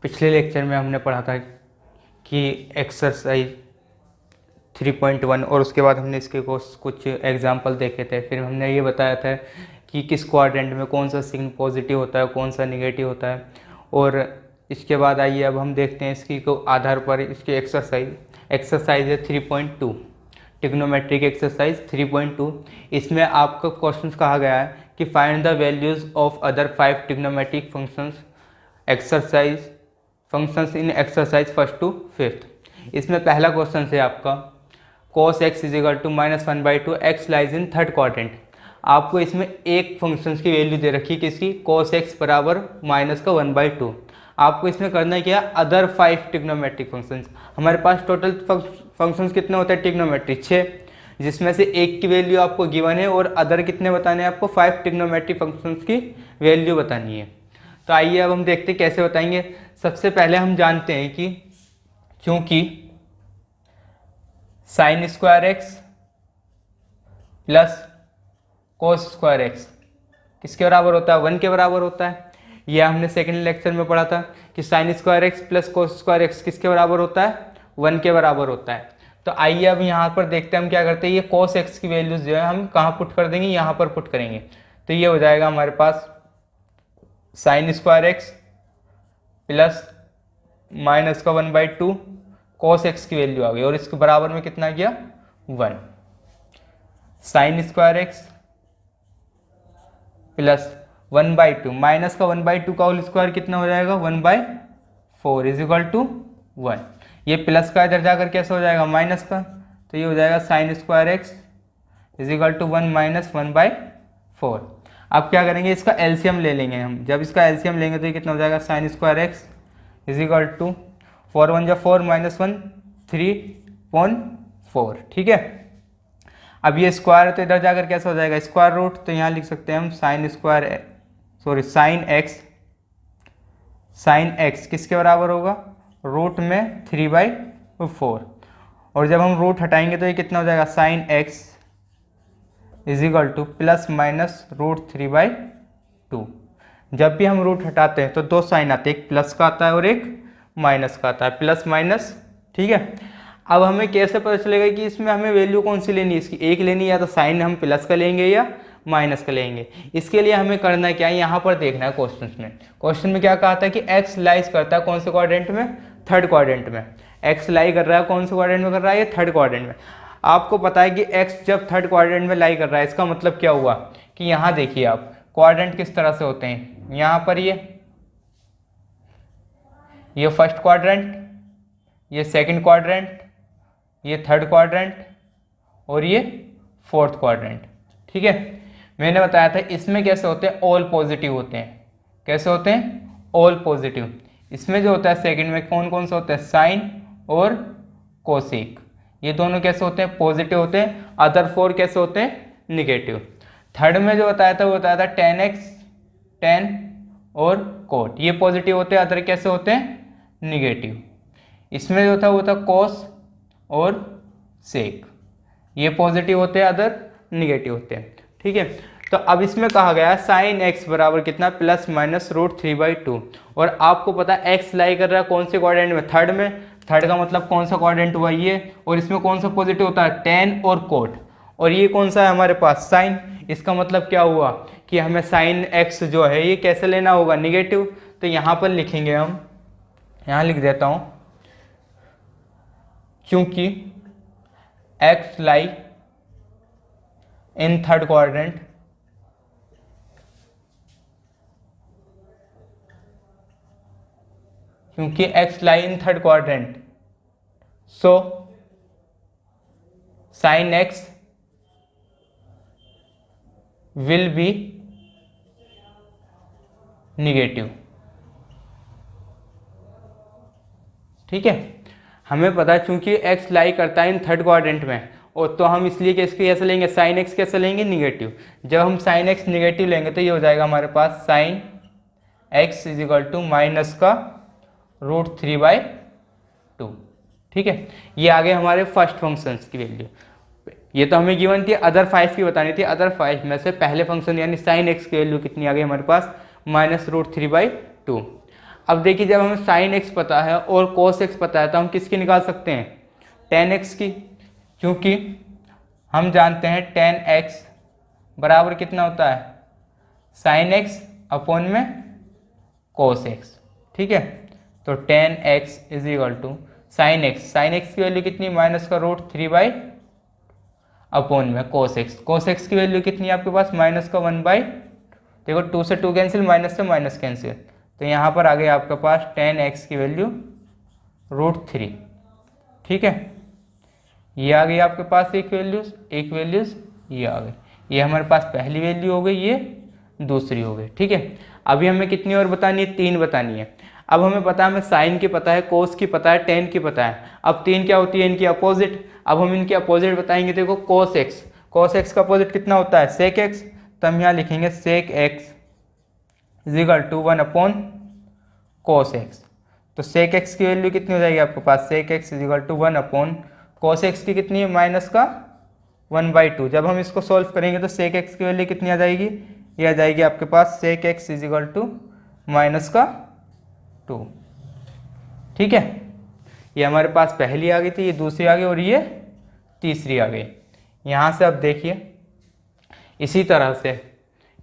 पिछले लेक्चर में हमने पढ़ा था कि एक्सरसाइज 3.1 और उसके बाद हमने इसके कुछ एग्जाम्पल देखे थे। फिर हमने ये बताया था कि किस क्वाड्रेंट में कौन सा सिग्न पॉजिटिव होता है, कौन सा निगेटिव होता है। और इसके बाद आइए अब हम देखते हैं इसकी को आधार पर इसकी एक्सरसाइज है 3.2, ट्रिग्नोमेट्रिक एक्सरसाइज 3.2। इसमें आपको क्वेश्चंस कहा गया है कि find the values of other 5 trigonometric functions in exercise 1st to 5th। इसमें पहला क्वेश्चन है आपका cos x = -1/2, x lies in third quadrant. आपको इसमें एक फंक्शन की वैल्यू दे रखी है किसकी, cos x बराबर -1/2। आपको इसमें करना क्या, अदर 5 ट्रिग्नोमेट्रिक फंक्शंस। हमारे पास टोटल फंक्शंस कितने होते हैं ट्रिग्नोमेट्रिक, 6, जिसमें से एक की वैल्यू आपको गिवन है और अदर कितने बताने हैं आपको, 5 ट्रिग्नोमेट्रिक फंक्शंस की वैल्यू बतानी है। तो आइए अब हम देखते हैं कैसे बताएंगे। सबसे पहले हम जानते हैं कि क्योंकि sin square x plus cos square x किसके बराबर होता है, 1 के बराबर होता है। यह हमने सेकंड लेक्चर में पढ़ा था कि sin square x plus cos square x किसके बराबर होता है, 1 के बराबर होता है। तो आइए अब यहाँ पर देखते हैं हम क्या करते हैं। ये cos x की वैल्यूज जो है हम कहाँ पुट कर देंगे, यहाँ पर पुट करेंगे। तो ये हो जाएगा हमारे पास sin square x plus -1/2 cos x की वैल्यू आ गई और इसके बराबर में कितना गया, 1। sin square x plus 1/2 minus का 1/2 का होल स्क्वायर कितना हो जाएगा, 1/4 = 1। ये प्लस का इधर जाकर कैसे हो जाएगा, माइनस का। तो ये हो जाएगा sin स्क्वायर एक्स = 1 - 1/4। अब क्या करेंगे, इसका एलसीएम ले लेंगे हम। जब इसका एलसीएम लेंगे तो ये कितना हो जाएगा, sin स्क्वायर एक्स = 4 × 1 = 4 - 1 3/4। ठीक है। अब ये स्क्वायर तो इधर जाकर कैसे हो जाएगा, स्क्वायर रूट। तो यहाँ लिख सकते हैं हम sin x किसके बराबर होगा, रूट में 3/4। और जब हम रूट हटाएंगे तो ये कितना हो जाएगा, sin x = ±√3/2। जब भी हम रूट हटाते हैं तो दो साइन आते हैं, एक प्लस का आता है और एक माइनस का आता है, प्लस माइनस। ठीक है। अब हमें कैसे पता चलेगा कि इसमें हमें वैल्यू कौन सी लेनी है, इसकी एक लेनी है, या तो साइन हम प्लस का लेंगे या माइनस का लेंगे। इसके लिए हमें करना क्या है, यहाँ पर देखना है क्वेश्चन में क्या कहा था कि x लाइज करता है कौन से क्वाड्रेंट में, थर्ड क्वाड्रेंट में। x लाई कर रहा है कौन से क्वाड्रेंट में कर रहा है, ये थर्ड क्वाड्रेंट में। आपको पता है कि x जब थर्ड क्वाड्रेंट में लाई कर रहा है, इसका मतलब क्या हुआ कि यहाँ देखिए आप क्वाड्रेंट किस तरह से होते हैं। यहाँ पर ये फर्स्ट क्वाड्रेंट, ये सेकंड क्वाड्रेंट, ये थर्ड क्वाड्रेंट और ये फोर्थ क्वाड्रेंट। ठीक है। मैंने बताया था इसमें कैसे होते हैं, ऑल पॉजिटिव होते हैं। कैसे होते हैं, ऑल पॉजिटिव। इसमें जो होता है सेकंड में कौन कौन सा होता है, साइन और कोसेक, ये दोनों कैसे होते हैं, पॉजिटिव होते हैं। अदर 4 कैसे होते हैं, निगेटिव। थर्ड में जो बताया था वो बताया था tan x, tan और cot, ये पॉजिटिव होते हैं, अदर कैसे होते हैं, निगेटिव। इसमें जो था वो था cos और sec, ये पॉजिटिव होते हैं, अदर निगेटिव होते हैं। ठीक है। तो अब इसमें कहा गया sin x बराबर कितना, ±√3/2। और आपको पता है x लाई कर रहा है कौन से क्वाड्रेंट में, थर्ड में। थर्ड का मतलब कौन सा क्वाड्रेंट हुआ, ये। और इसमें कौन सा पॉजिटिव होता है, tan और cot। और ये कौन सा है हमारे पास, sin। इसका मतलब क्या हुआ कि हमें sin x जो है ये कैसे लेना होगा, निगेटिव। तो यहाँ पर लिखेंगे हम, यहाँ लिख देता हूँ, क्योंकि x lie in third quadrant, क्योंकि x lie in third quadrant, so sin x will be negative. ठीक है। हमें पता है चूंकि x लाई करता है इन थर्ड क्वाड्रेंट में, और तो हम इसलिए कैसे लेंगे, sin x कैसे लेंगे, निगेटिव। जब हम sin x निगेटिव लेंगे तो ये हो जाएगा हमारे पास sin x = -√3/2। ठीक है। ये आगे हमारे फर्स्ट फंक्शंस की वैल्यू। ये तो हमें गिवन थी, अदर 5 की बतानी थी। अदर 5 में से पहले फंक्शन यानी sin x की वैल्यू कितनी आ गई हमारे पास, -√3/2। अब देखिए जब हमें साइन एक्स पता है और कोस एक्स पता है तो हम किसकी निकाल सकते हैं, टेन एक्स की, क्योंकि हम जानते हैं टेन एक्स बराबर कितना होता है, साइन एक्स अपॉन में कोस एक्स। ठीक है, तो tan x is equal to sine x की वैल्यू कितनी, माइनस का रूट 3 अपॉन में कोस एक्स की वैल्यू कितनी है आपके पास, माइनस का 1/, देखो 2 से 2 कैंसिल, माइनस से माइनस कैंसिल, तो यहाँ पर आ गया आपके पास टेन एक्स की वैल्यू √3। ठीक है, ये आ गई आपके पास एक वैल्यूज ये आ गई, ये हमारे पास पहली वैल्यू हो गई, ये दूसरी हो गई। ठीक है, अभी हमें कितनी और बतानी है, 3 बतानी है। अब हमें पता है, हमें साइन की पता है, कोस की पता है, टेन की पता है। अब 3 क्या होती है, इनकी अपोजिट। अब हम इनके अपोजिट बताएंगे, देखो कोस एक्स का अपोजिट कितना होता है, सेक एक्स, तो हम यहाँ लिखेंगे sec x is equal to 1 upon cos x. तो सेक एक्स की वैल्यू कितनी हो जाएगी आपके पास, sec x is equal to 1 upon cos x की कितनी है, माइनस का 1/2। जब हम इसको सॉल्व करेंगे तो सेक एक्स की वैल्यू कितनी आ जाएगी, ये आ जाएगी आपके पास sec x is equal to minus का 2। ठीक है, ये हमारे पास पहली आ गई थी, ये दूसरी आ गई और ये तीसरी आ गई। यहाँ से अब देखिए इसी तरह से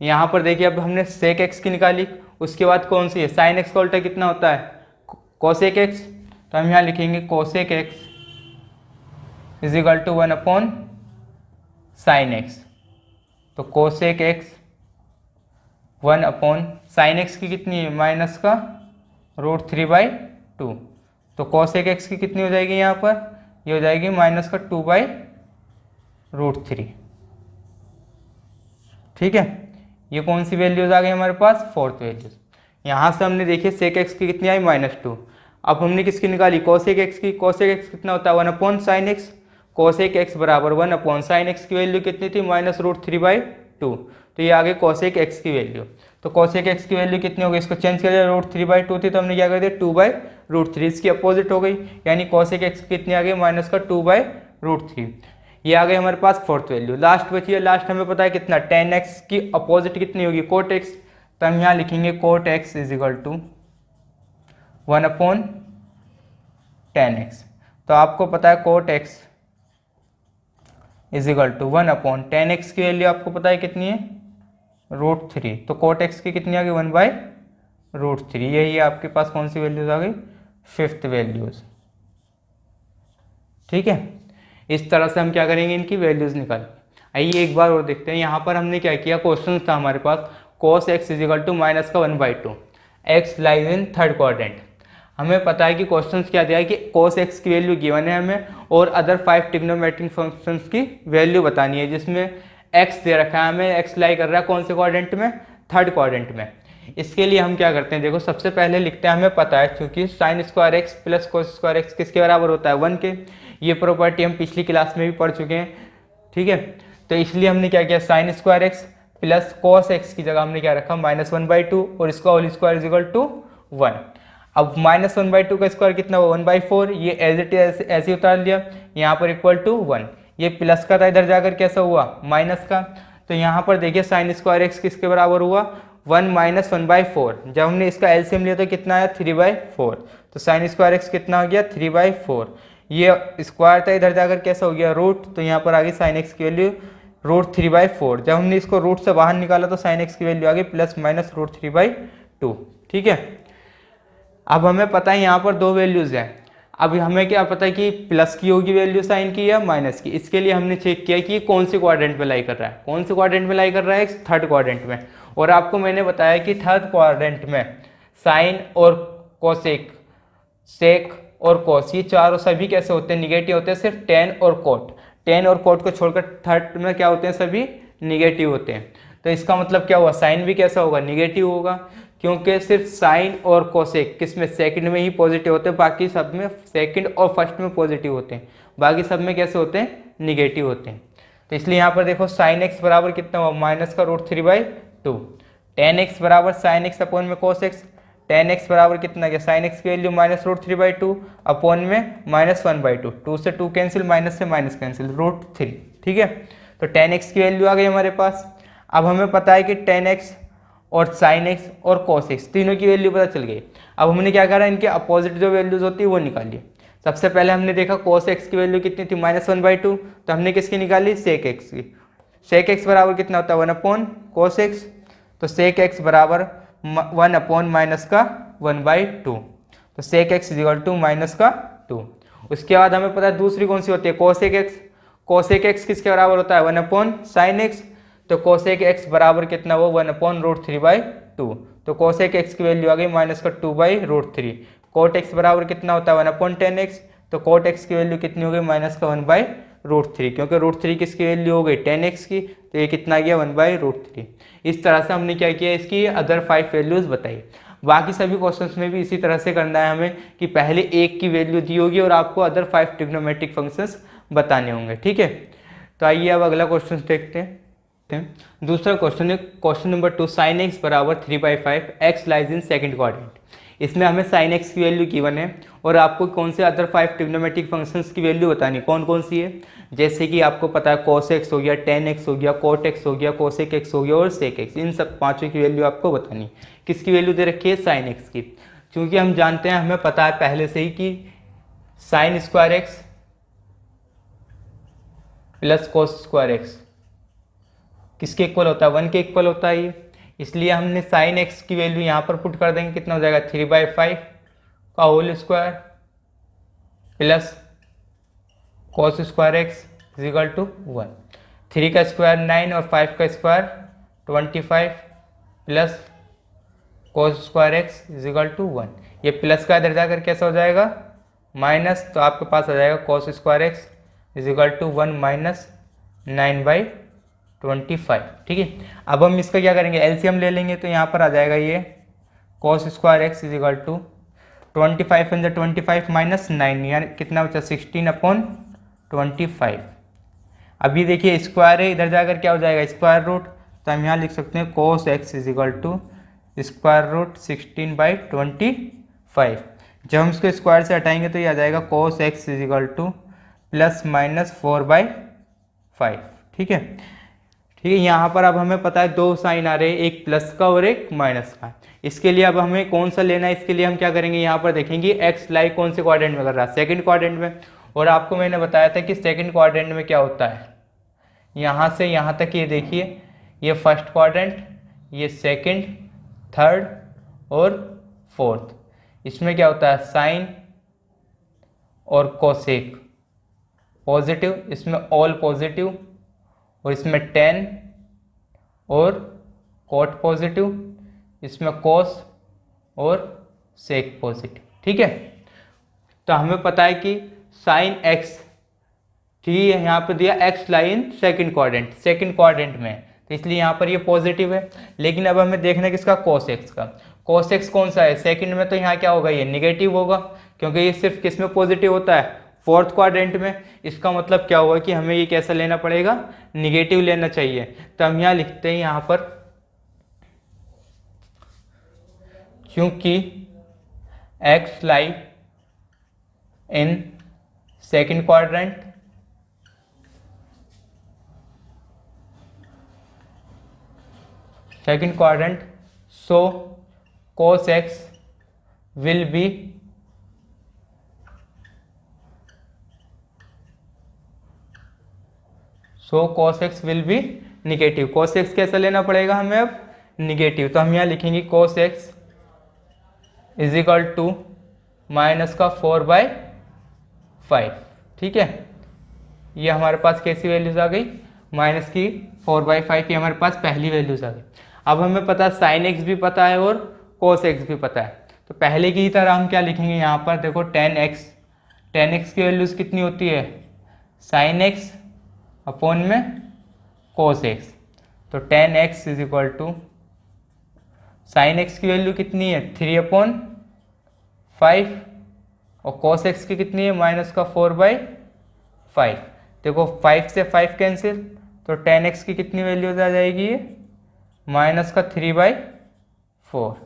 यहाँ पर देखिए, अब हमने सेक एक्स की निकाली, उसके बाद कौन सी है, साइन एक्स का उल्टा कितना होता है, कोसेक एक्स, तो हम यहाँ लिखेंगे cosec x is equal to 1 upon sine x. तो cosec x 1 upon sine x की कितनी है, माइनस का √3/2। तो कोसेक एक्स की कितनी हो जाएगी यहाँ पर, ये हो जाएगी माइनस का 2/√3। ठीक है, ये कौन सी वैल्यूज आ गई हमारे पास, फोर्थ वैल्यूज। यहाँ से हमने देखिए सेक एक्स की कितनी आई, -2। अब हमने किसकी निकाली, कोसेक एक्स की। कोसेक एक्स कितना होता है, 1 upon sine x. Cosec x बराबर 1 अपॉन साइन एक्स की वैल्यू कितनी थी, -√3/2। तो ये आ गई कोसेक एक्स की वैल्यू। तो कोसेक एक्स की वैल्यू कितनी हो गई, इसको चेंज कर दिया, √3/2 थी तो हमने क्या कर दिया, 2/√3, इसकी अपोजिट हो गई, यानी कोसेक एक्स कितनी आ गई, माइनस का 2/√3। ये आ गई हमारे पास फोर्थ वैल्यू। लास्ट बची है, लास्ट हमें पता है कितना, टेन एक्स की अपोजिट कितनी होगी, कोट एक्स। तो हम यहाँ लिखेंगे cot x is equal to 1 upon tan x. तो आपको पता है cot x is equal to 1 upon tan x की वैल्यू आपको पता है कितनी है, √3। तो कोट एक्स की कितनी आ गई, 1/√3। यही आपके पास कौन सी वैल्यूज आ गई, फिफ्थ वैल्यूज। ठीक है, इस तरह से हम क्या करेंगे, इनकी वैल्यूज निकाल। आइए एक बार और देखते हैं। यहाँ पर हमने क्या किया, क्वेश्चन था हमारे पास cos x is equal to minus का 1/2, x lies in third quadrant. हमें पता है कि क्वेश्चन क्या दिया है कि cos x की वैल्यू गिवन है हमें, और अदर 5 ट्रिग्नोमेट्रिक फंक्शंस की वैल्यू बतानी है, जिसमें x दे रखा है हमें, x लाई कर रहा है कौन से क्वाड्रेंट में, थर्ड क्वाड्रेंट में। इसके लिए हम क्या करते हैं, देखो सबसे पहले लिखते हैं, हमें पता है क्योंकि sin square x plus cos square x किसके बराबर होता है, 1 के। ये प्रॉपर्टी हम पिछली क्लास में भी पढ़ चुके हैं। ठीक है, तो इसलिए हमने क्या किया, sin square x plus cos x की जगह हमने क्या रखा, -1/2, और इसका whole square is equal to 1। अब -1/2 का स्क्वायर कितना हुआ, 1/4। ये एज इट इज ऐसे उतार लिया, यहाँ पर इक्वल टू 1। ये प्लस का था, इधर जाकर कैसा हुआ, माइनस का। तो यहाँ पर देखिए sin स्क्वायर एक्स किसके बराबर हुआ, 1 - 1/4। जब हमने इसका एलसीएम लिया तो कितना आया, 3/4। तो sin स्क्वायर एक्स कितना हो गया, 3/4। ये स्क्वायर था, इधर जाकर कैसा हो गया, रूट। तो यहाँ पर आ गई sin एक्स की वैल्यू √3/4। जब हमने इसको रूट से बाहर निकाला तो sin एक्स की वैल्यू आ गई +-√3/2। ठीक है, अब हमें पता है यहाँ पर दो वैल्यूज हैं। अब हमें क्या पता है कि प्लस की होगी वैल्यू साइन की या माइनस की। इसके लिए हमने चेक किया कि ये कौन से क्वाड्रेंट में लाई कर रहा है, कौन से क्वाड्रेंट में लाई कर रहा है, थर्ड क्वाड्रेंट में। और आपको मैंने बताया कि थर्ड क्वाड्रेंट में साइन और कोसेक, सेक और कोस, ये चारों सभी कैसे होते हैं, निगेटिव होते हैं। सिर्फ टेन और कोट, टेन और कोट को छोड़कर थर्ड में क्या होते हैं, सभी निगेटिव होते हैं। तो इसका मतलब क्या हुआ, साइन भी कैसा होगा, निगेटिव होगा, क्योंकि सिर्फ साइन और कोसेक किसमें, सेकंड में ही पॉजिटिव होते हैं, बाकी सब में, सेकंड और फर्स्ट में पॉजिटिव होते हैं, बाकी सब में कैसे होते हैं, निगेटिव होते हैं। तो इसलिए यहाँ पर देखो साइन एक्स बराबर कितना हुआ, -√3/2। टेन एक्स बराबर साइन एक्स अपॉन में कोस एक्स। टेन एक्स बराबर कितना गया, साइन एक्स की वैल्यू -√3/2 अपॉन में -1/2। 2 से 2 कैंसिल, माइनस से माइनस कैंसिल, √3। ठीक है, तो टेन एक्स की वैल्यू आ गई हमारे पास। अब हमें पता है कि टेन एक्स और साइन एक्स और कॉस एक्स, तीनों की वैल्यू पता चल गई। अब हमने क्या करा, इनके अपोजिट जो वैल्यूज होती है वो निकालिए। सबसे पहले हमने देखा कॉस एक्स की वैल्यू कितनी थी, -1/2, तो हमने किसकी निकाली, सेक एक्स की। सेक एक्स बराबर कितना होता है, 1/cos एक्स, तो सेक एक्स बराबर 1/-1/2, तो सेक एक्स इक्वल टू -2। उसके बाद हमें पता है दूसरी कौन सी होती है, कोसेक एक्स। कोसेक एक्स किसके बराबर होता है, 1/sin एक्स, तो कोसेक एक्स बराबर कितना, वो 1/√3/2, तो कोसेक एक्स की वैल्यू आ गई -2/√3। कोट एक्स बराबर कितना होता है, 1/tan एक्स, तो कोट एक्स की वैल्यू कितनी हो गई, -1/√3, क्योंकि √3 किसकी वैल्यू हो गई, tan एक्स की, तो ये कितना गया, 1/√3। इस तरह से हमने क्या किया, इसकी अदर 5 वैल्यूज बताई। बाकी सभी क्वेश्चंस में भी इसी तरह से करना है हमें, कि पहले एक की वैल्यू दी होगी और आपको अदर 5 ट्रिग्नोमेट्रिक फंक्शंस बताने होंगे, ठीक है। तो आइए अब अगला क्वेश्चन देखते हैं। दूसरा क्वेश्चन है क्वेश्चन नंबर 2, sin x बराबर 3/5, x लाइज इन सेकंड क्वाड्रेंट। इसमें हमें sin x की वैल्यू गिवन है और आपको कौन से अदर 5 ट्रिग्नोमेट्रिक फंक्शंस की वैल्यू बतानी, कौन कौन सी है, जैसे कि आपको पता है cos x हो गया, tan x हो गया, cot x हो गया, cosec x हो गया और sec x, इन सब पांचों की वैल्यू आपको बतानी। किसकी वैल्यू दे रखी है, sin x की, क्योंकि हम जानते हैं, हमें पता है पहले से ही कि sin square x plus cos square x किसके इक्वल होता है, 1 के इक्वल होता है ये, इसलिए हमने sin x की वैल्यू यहाँ पर पुट कर देंगे, कितना हो जाएगा, 3/5 का whole square plus cos square x is equal to 1। 3 का स्क्वायर 9 और 5 का square 25 plus cos square x is equal to 1। ये प्लस का इधर जाकर कैसा हो जाएगा, माइनस, तो आपके पास आ जाएगा cos square x is equal to 1 - 9/25, ठीक है। अब हम इसका क्या करेंगे, एलसीएम ले लेंगे, तो यहाँ पर आ जाएगा ये cos square x is equal to 25 × 25 - 9, यानी कितना बचा, 16/25। अभी देखिए स्क्वायर है, इधर जाकर क्या हो जाएगा, स्क्वायर रूट, तो हम यहाँ लिख सकते हैं cos x is equal to square root 16/25। जब हम इसको स्क्वायर से हटाएंगे तो ये आ जाएगा cos x is equal to +-4/5, ठीक है। ठीक है, यहाँ पर अब हमें पता है दो साइन आ रहे हैं, एक प्लस का और एक माइनस का। इसके लिए अब हमें कौन सा लेना है, इसके लिए हम क्या करेंगे, यहाँ पर देखेंगे एक्स लाई कौन से क्वाड्रेंट में कर रहा है, सेकंड क्वाड्रेंट में। और आपको मैंने बताया था कि सेकंड क्वाड्रेंट में क्या होता है, यहाँ से यहाँ तक ये देखिए, ये फर्स्ट क्वाड्रेंट, ये सेकंड, थर्ड और फोर्थ। इसमें क्या होता है, साइन और कोसेक पॉजिटिव, इसमें ऑल पॉजिटिव, और इसमें टेन और कोट पॉजिटिव, इसमें कोस और सेक पॉजिटिव, ठीक है। तो हमें पता है कि साइन एक्स, ठीक है, यहाँ पर दिया एक्स लाइन सेकंड क्वाड्रेंट में, तो इसलिए यहाँ पर ये पॉजिटिव है। लेकिन अब हमें देखना है किसका, कोस एक्स का। कोस एक्स कौन सा है, सेकंड में, तो यहाँ क्या होगा, ये निगेटिव होगा, क्योंकि ये सिर्फ किस में पॉजिटिव होता है, फोर्थ क्वाड्रेंट में। इसका मतलब क्या हुआ कि हमें ये कैसा लेना पड़ेगा, निगेटिव लेना चाहिए। तो हम यहाँ लिखते हैं, यहाँ पर क्योंकि x lie in second quadrant, so cos x will be negative. cos x कैसा लेना पड़ेगा हमें अब, निगेटिव। तो हम यहाँ लिखेंगे cos x is equal to -4/5, ठीक है। ये हमारे पास कैसी वैल्यूज आ गई, -4/5, ये हमारे पास पहली वैल्यूज आ गई। अब हमें पता है साइन एक्स भी पता है और कोस एक्स भी पता है, तो पहले की ही तरह हम क्या लिखेंगे, यहाँ पर देखो टेन एक्स की वैल्यूज कितनी होती है, साइन एक्स अपॉन में कोस एक्स, तो tan x is equal to, sine x की वैल्यू कितनी है, 3/5, और कोस एक्स की कितनी है, -4/5। देखो 5 से 5 कैंसिल, तो टेन एक्स की कितनी वैल्यूज आ जाएगी, -3/4।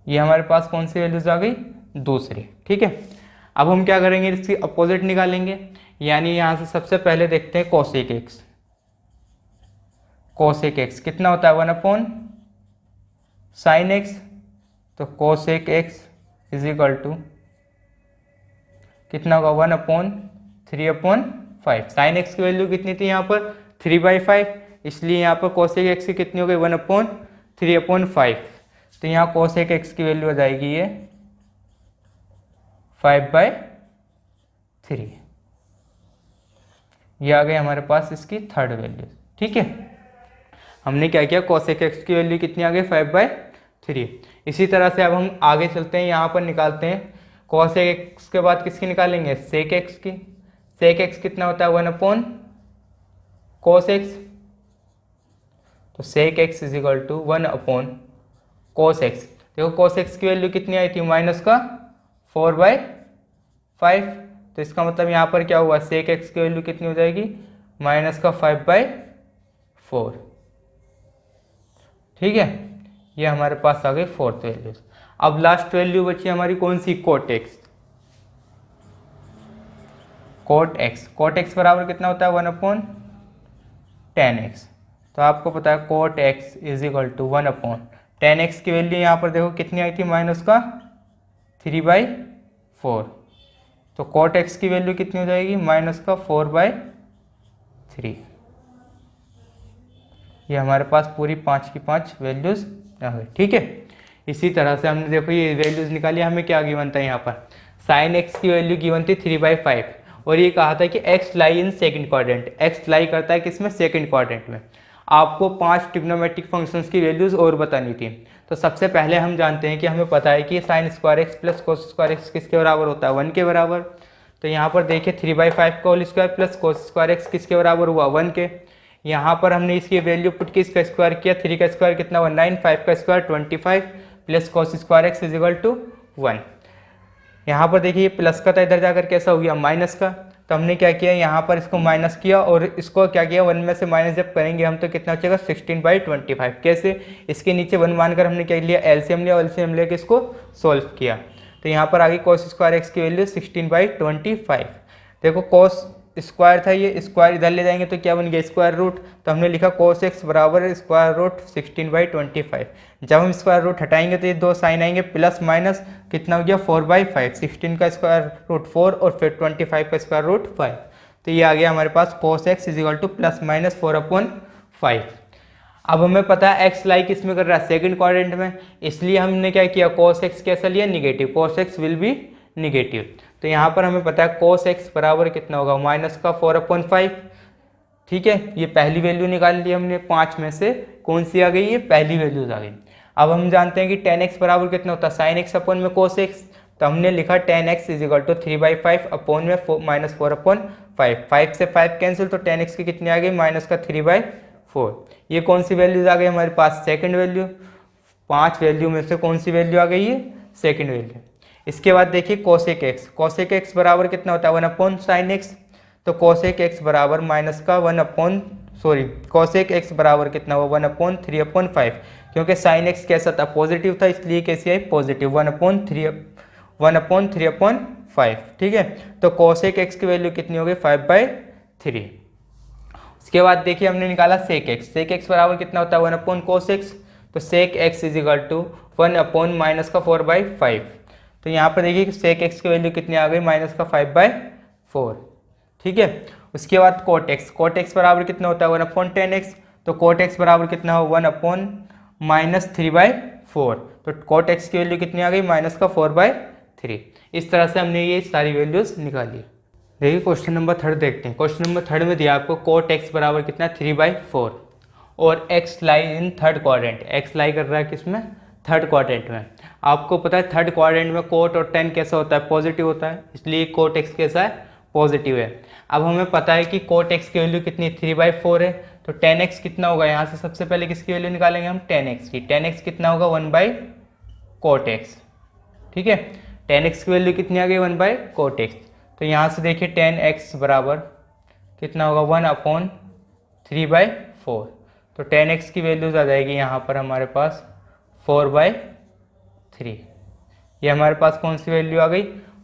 ये हमारे पास कौन सी वैल्यूज आ गई, दूसरी, ठीक है। अब हम क्या करेंगे, इसकी अपोजिट निकालेंगे, यानी यहाँ से सबसे पहले देखते हैं कोसेक एक्स। कोसेक एक्स कितना होता है 1/sin x, तो cosec x is equal to कितना होगा 1/3/5। साइन एक्स की वैल्यू कितनी थी यहाँ पर 3/5, इसलिए यहाँ पर कोसेक एक्स की कितनी हो गई 1/3/5। तो यहाँ कोसेक एक्स की वैल्यू आ जाएगी ये 5/3। ये आ गई हमारे पास इसकी थर्ड वैल्यू। ठीक है, हमने क्या किया कोसेक एक्स की वैल्यू कितनी आ गई 5/3। इसी तरह से अब हम आगे चलते हैं, यहाँ पर निकालते हैं कोसेक एक्स के बाद किसकी निकालेंगे सेक एक्स की। सेक एक्स कितना होता है 1/cos x, तो sec x is equal to 1/cos x। देखो cos x की वैल्यू कितनी आई थी -4/5, तो इसका मतलब यहाँ पर क्या हुआ सेक एक्स की वैल्यू कितनी हो जाएगी -5/4। ठीक है, ये हमारे पास आ गई फोर्थ वैल्यू। अब लास्ट वैल्यू बची हमारी कौन सी कोट एक्स। कोट एक्स बराबर कितना होता है 1/tan x। तो आपको पता है cot x is equal to 1/tan x की वैल्यू यहाँ पर देखो कितनी आई थी -3/4। तो कोट एक्स की वैल्यू कितनी हो जाएगी -4/3। ये हमारे पास पूरी 5 की 5 वैल्यूज आ गई। ठीक है, इसी तरह से हमने देखो ये वैल्यूज निकाली, हमें क्या गिवन था यहाँ पर साइन एक्स की वैल्यू गिवन थी 3/5, और ये कहा था कि x lie in second quadrant. X lie करता है किसमें सेकंड क्वाड्रेंट में। आपको 5 ट्रिग्नोमेट्रिक फंक्शंस की वैल्यूज और बतानी थी। तो सबसे पहले हम जानते हैं कि हमें पता है कि sign square x plus cos square x किसके बराबर होता है 1 के बराबर। तो यहाँ पर देखिए 3/5 का whole square plus cos square x किसके बराबर हुआ 1 के। यहाँ पर हमने इसकी वैल्यू पुट की, इसका स्क्वायर किया, 3 का स्क्वायर कितना हुआ 9, 5 का square 25 plus cos square x is equal to 1। यहाँ पर देखिए प्लस का था, इधर जाकर कैसा हो गया माइनस का। तो हमने क्या किया यहाँ पर इसको माइनस किया और इसको क्या किया 1 में से माइनस जब करेंगे हम तो कितना बचेगा 16/25। कैसे, इसके नीचे 1 मानकर हमने क्या लिया एलसीएम लिया, एलसीएम लेके इसको सोल्व किया। तो यहाँ पर आ गई कोस स्क्वायर एक्स की वैल्यू 16/25। देखो कोस स्क्वायर था, ये स्क्वायर इधर ले जाएंगे तो क्या बन गया स्क्वायर रूट। तो हमने लिखा कोस एक्स बराबर स्क्वायर रूट 16/25। जब हम स्क्वायर रूट हटाएंगे तो ये दो साइन आएंगे प्लस माइनस कितना हो गया 4/5। 16 का स्क्वायर रूट 4 और फिर 25 का स्क्वायर रूट 5। तो ये आ गया हमारे पास cos x is equal to +-4/5। अब हमें पता है एक्स लाई किस में कर रहा है सेकंड क्वाड्रेंट में, इसलिए हमने क्या किया कोस एक्स कैसा लिया negative, cos x will B negative. तो यहाँ पर हमें पता है कोस एक्स बराबर कितना होगा -4/5। ठीक है, ये पहली वैल्यू निकाल ली हमने, 5 में से कौन सी आ गई, ये पहली वैल्यूज आ गई। अब हम जानते हैं कि tan x बराबर कितना होता है sin x अपॉन में cos x। तो हमने लिखा tan x is equal to 3/5 upon में -4/5। 5 से 5 कैंसिल, तो tan x की कितनी आ गई -3/4। ये कौन सी वैल्यूज आ गई हमारे पास सेकंड वैल्यू। 5 वैल्यू में से कौन सी वैल्यू आ गई है सेकंड वैल्यू। इसके बाद देखिए कोसेक एक्स बराबर कितना होता है 1/sin x। तो कोसेक एक्स बराबर कोसेक एक्स बराबर कितना हुआ 1/3/5, क्योंकि sin x कैसा था पॉजिटिव था, इसलिए कैसी आई पॉजिटिव 1/3/5। ठीक है, तो कोसेक एक्स की वैल्यू कितनी हो गई 5/3। उसके बाद देखिए हमने निकाला सेक एक्स बराबर कितना होता है 1/cos x। तो sec x is equal to 1/-4/5। तो यहाँ पर देखिए कि सेक एक्स की वैल्यू कितनी आ गई -5/4। ठीक है, उसके बाद कोट एक्स बराबर कितना होता है 1/tan x। तो कोट एक्स बराबर कितना हो 1/-3/4। तो कोट एक्स की वैल्यू कितनी आ गई -4/3। इस तरह से हमने ये सारी वैल्यूज निकाली। देखिए क्वेश्चन नंबर 3 देखते हैं। क्वेश्चन नंबर 3 में दिया आपको कोट एक्स बराबर कितना 3/4 और x lie in third quadrant. X lie कर रहा है किसमें थर्ड क्वाड्रेंट में। आपको पता है थर्ड क्वाड्रेंट में कोट और tan कैसा होता है पॉजिटिव होता है, इसलिए कोट एक्स कैसा है पॉजिटिव है। अब हमें पता है कि कोट एक्स की वैल्यू कितनी 3/4 है। तो tan x कितना होगा, यहाँ से सबसे पहले किसकी वैल्यू निकालेंगे हम tan x की। tan x कितना होगा 1/cot x। ठीक है, tan x की वैल्यू कितनी आ गई 1/cot x। तो यहाँ से देखिए tan x बराबर कितना होगा 1/3/4। तो tan x की वैल्यूज आ जाएगी यहाँ पर हमारे पास 4/3। ये हमारे पास कौन सी वैल्यू आ गई,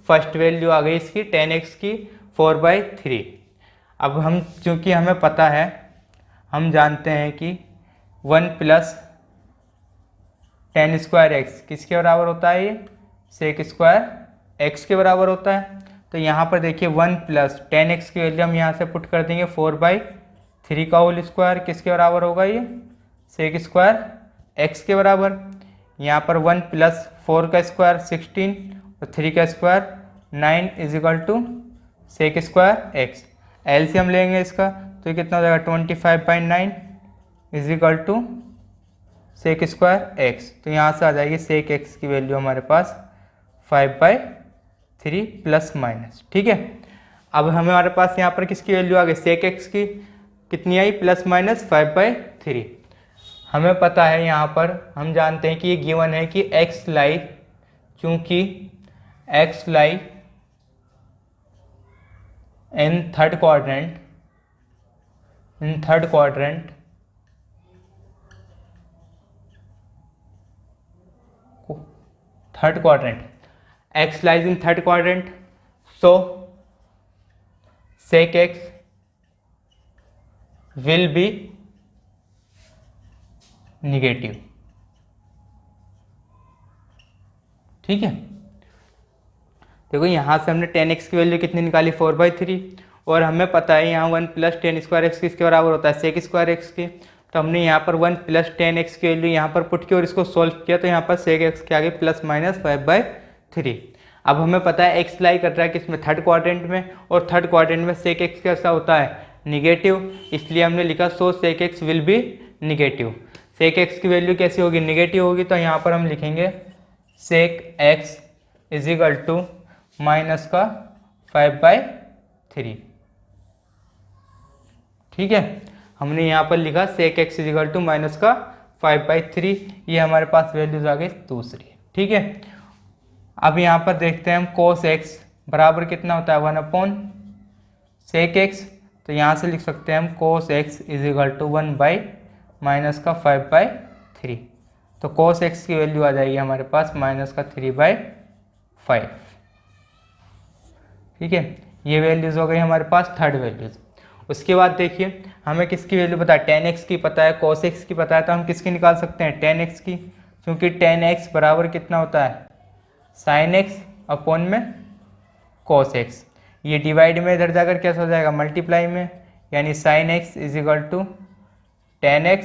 फर्स्ट वैल्यू आ गई इसकी tan x की 4/3। अब हम चूंकि हमें पता है हम जानते हैं कि 1 प्लस टेन स्क्वायर एक्स किसके बराबर होता है, ये सेक स्क्वायर एक्स के बराबर होता है। तो यहाँ पर देखिए 1 प्लस टेन एक्स की वैल्यू हम यहाँ से पुट कर देंगे 4/3 का होल स्क्वायर किसके बराबर होगा, ये सेक स्क्वायर एक्स के बराबर। यहाँ पर 1 प्लस 4 का स्क्वायर 16 और 3 का square 9 is equal to sec square x. LCM लेंगे इसका तो ये कितना हो जाएगा 25/9 is equal to sec square x. तो यहाँ से आ जाएगी सेक एक्स की वैल्यू हमारे पास 5/3 प्लस माइनस। ठीक है, अब हमारे पास यहाँ पर किसकी वैल्यू आ गई, सेक एक्स की कितनी आई, प्लस माइनस 5/3। हमें पता है यहाँ पर हम जानते हैं कि ये गिवन है कि एक्स लाई, चूँकि x lie in third quadrant x lies in third quadrant, so sec x will be negative। ठीक है, देखो यहाँ से हमने 10x की वैल्यू कितनी निकाली 4/3 और हमें पता है यहाँ 1 प्लस टेन स्क्वायर एक्स किसके बराबर होता है, सेक स्क्वायर एक्स के। तो हमने यहाँ पर 1 प्लस 10x की वैल्यू यहाँ पर पुट की और इसको सोल्व किया तो यहाँ पर सेक एक्स के आगे प्लस माइनस 5/3। अब हमें पता है एक्स लाई कर रहा है किसमें, थर्ड क्वाड्रेंट में, और थर्ड क्वाड्रेंट में सेक एक्स कैसा होता है, निगेटिव, इसलिए हमने लिखा so sec x will be negative. Sec x की वैल्यू कैसी होगी, निगेटिव होगी, तो यहाँ पर हम लिखेंगे sec x is equal to minus का 5/3। ठीक है, हमने यहाँ पर लिखा sec x is equal to minus का 5/3, ये हमारे पास वैल्यूज आ गई दूसरी। ठीक है, अब यहाँ पर देखते हैं हम कोस एक्स बराबर कितना होता है 1/सेक एक्स। तो यहाँ से लिख सकते हैं हम cos x is equal to 1/ minus का 5/3। तो कोस एक्स की वैल्यू आ जाएगी हमारे पास माइनस का 3/5। ठीक है, ये वैल्यूज़ हो गई हमारे पास थर्ड वैल्यूज़। उसके बाद देखिए हमें किसकी वैल्यू पता है, tan x की पता है, cos x की पता है, तो हम किसकी निकाल सकते हैं, tan x की, क्योंकि tan x बराबर कितना होता है sin x अपॉन में cos x। ये डिवाइड में इधर जाकर कैसा हो जाएगा, मल्टीप्लाई में, यानी sin x is equal to tan x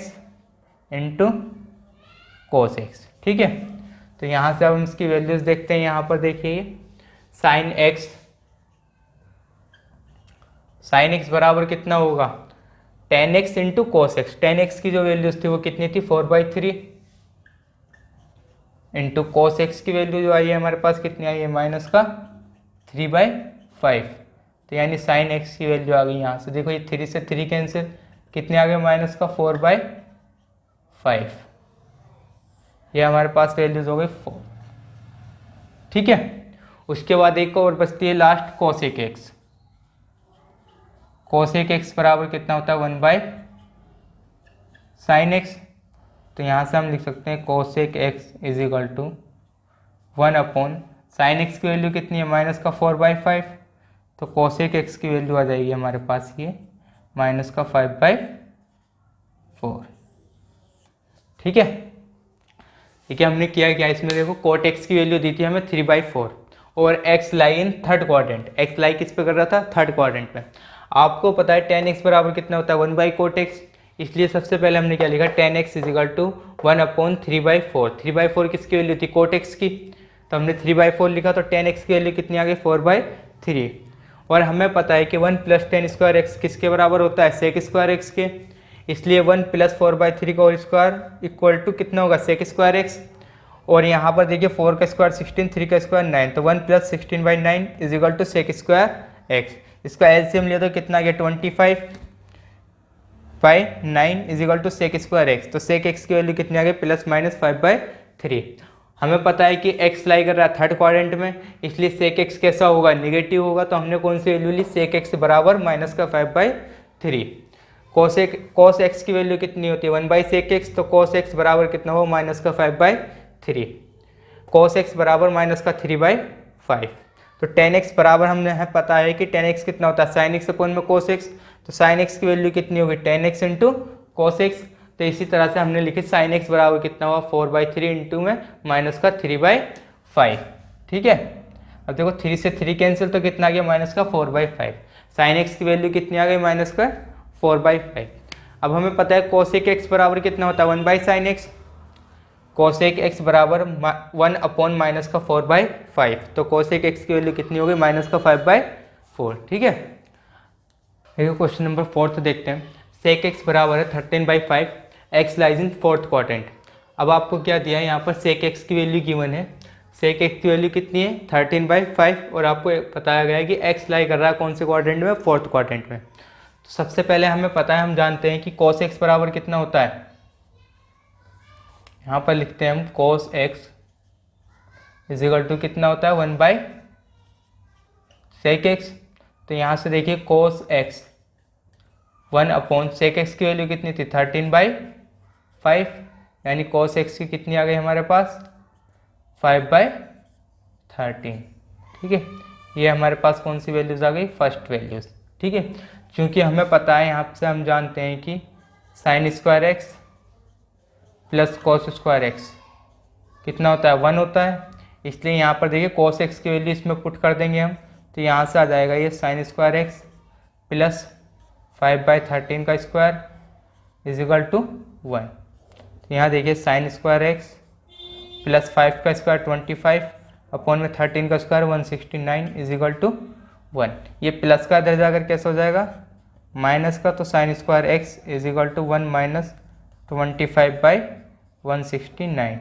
into cos x। ठीक है, तो यहाँ से अब हम इसकी वैल्यूज़ देखते हैं। यहाँ पर देखिए sin x बराबर कितना होगा, tan x into cos x. tan x की जो वैल्यूज थी वो कितनी थी 4/3 इंटू कोस एक्स की वैल्यू जो आई है हमारे पास कितनी आई है, माइनस का 3/5। तो यानी sin x की वैल्यू आ गई यहाँ से, देखो ये 3 से 3 कैंसिल, कितने आ गए माइनस का 4/5। ये हमारे पास वैल्यूज हो गई 4। ठीक है, उसके बाद एक और बचती है last cosec x. Cosec x बराबर कितना होता है 1/sin x। तो यहाँ से हम लिख सकते हैं cosec x is equal to 1/sin x की वैल्यू कितनी है, माइनस का 4/5। तो कोसेक एक्स की वैल्यू आ जाएगी हमारे पास ये माइनस का 5/4। ठीक है, ठीक है, हमने किया क्या इसमें, देखो कोट एक्स की वैल्यू दी थी हमें 3/4 और x lie in third quadrant. X lie किस पे कर रहा था, थर्ड क्वाड्रेंट पे। आपको पता है tan x बराबर कितना होता है 1/कोट एक्स, इसलिए सबसे पहले हमने क्या लिखा, tan x is equal to 1/3/4। 3/4 किसकी वैल्यू थी, कोट एक्स की, तो हमने 3/4 लिखा, तो tan x की वैल्यू कितनी आ गई 4/3। और हमें पता है कि 1 प्लस टेन स्क्वायर एक्स किसके बराबर होता है, सेक स्क्वायर एक्स के, इसलिए 1 प्लस 4/3 का होल स्क्वायर इक्वल टू कितना होगा, सेक स्क्वायर एक्स। और यहाँ पर देखिए 4 का स्क्वायर 16, 3 का स्क्वायर 9, तो 1 plus 16/9 is equal to sec square x. इसका एलसीएम लिया तो कितना गया 25/9 is equal to sec square x. तो सेक एक्स की वैल्यू कितनी आ गई, प्लस माइनस 5/3। हमें पता है कि एक्स लाई कर रहा है थर्ड क्वाड्रेंट में, इसलिए सेक एक्स कैसा होगा, निगेटिव होगा। तो हमने कौन सी वैल्यू ली, सेक एक्स बराबर माइनस का 5/3। कोस एक्स की वैल्यू कितनी होती है 1/सेक एक्स, तो कोस एक्स बराबर कितना हो, माइनस का 5/3। कोस एक्स बराबर माइनस का 3/5। तो tan x बराबर हमने पता है कि tan x कितना होता है sin x अपॉन में cos x। तो साइन एक्स की वैल्यू कितनी होगी 10x इंटू कोस एक्स। तो इसी तरह से हमने लिखी साइन एक्स बराबर कितना हुआ 4/3 इंटू में माइनस का 3/5। ठीक है, अब देखो 3 से 3 कैंसिल तो कितना आ गया माइनस का 4/5। साइन एक्स की वैल्यू कितनी आ गई माइनस का 4/5। अब हमें पता है कोसेक एक्स बराबर कितना होता है 1/sin x। कोसेक एक्स बराबर 1 अपॉन माइनस का 4/5। तो कोसेक एक्स की वैल्यू कितनी होगी माइनस का 5/4। ठीक है, देखो क्वेश्चन नंबर 4 देखते हैं। सेक एक्स बराबर है 13/5, x lies in fourth quadrant. अब आपको क्या दिया है यहाँ पर सेक एक्स की वैल्यू गिवन है। सेक एक्स की वैल्यू कितनी है 13/5 और आपको बताया गया है कि एक्स लाई कर रहा है कौन से क्वाड्रेंट में, फोर्थ क्वाड्रेंट में। तो सबसे पहले हमें पता है, हम जानते हैं कि कॉस एक्स बराबर कितना होता है। यहाँ पर लिखते हैं हम cos x is equal to कितना होता है 1/सेक एक्स। तो यहाँ से देखिए cos x 1 upon sec x की वैल्यू कितनी थी 13/5, यानी कॉस एक्स की कितनी आ गई हमारे पास 5/13। ठीक है, ये हमारे पास कौन सी वैल्यूज़ आ गई फर्स्ट वैल्यूज़। ठीक है, क्योंकि हमें पता है यहाँ से हम जानते हैं कि sign square x plus cos square x कितना होता है 1 होता है। इसलिए यहाँ पर देखिए कॉस एक्स की वैल्यू इसमें पुट कर देंगे हम, तो यहाँ से आ जाएगा ये साइन स्क्वायर एक्स प्लस 5/13 का स्क्वायर इज इक्वल टू 1। तो यहाँ देखिए साइन स्क्वायर एक्स प्लस 5 का स्क्वायर 25 अपॉन में 13 का स्क्वायर 169 इज इक्वल टू 1। ये प्लस का इधर जाकर कैसे हो जाएगा माइनस का, तो sine square x is equal to 1 minus 25/169।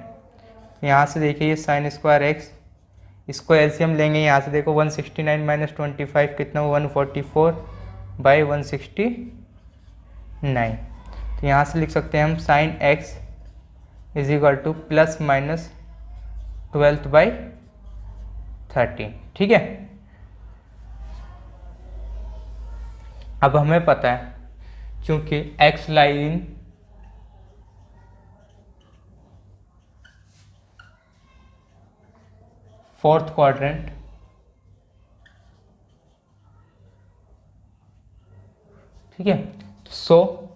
यहाँ से देखिए ये साइन स्क्वायर एक्स, इसको एलसीएम लेंगे यहाँ से, देखो 169 माइनस 25 कितना हो 144/169। तो यहाँ से लिख सकते हैं हम sign x is equal two plus minus 12/13। ठीक है, अब हमें पता है क्योंकि एक्स लाइन फोर्थ क्वाड्रेंट, ठीक है, सो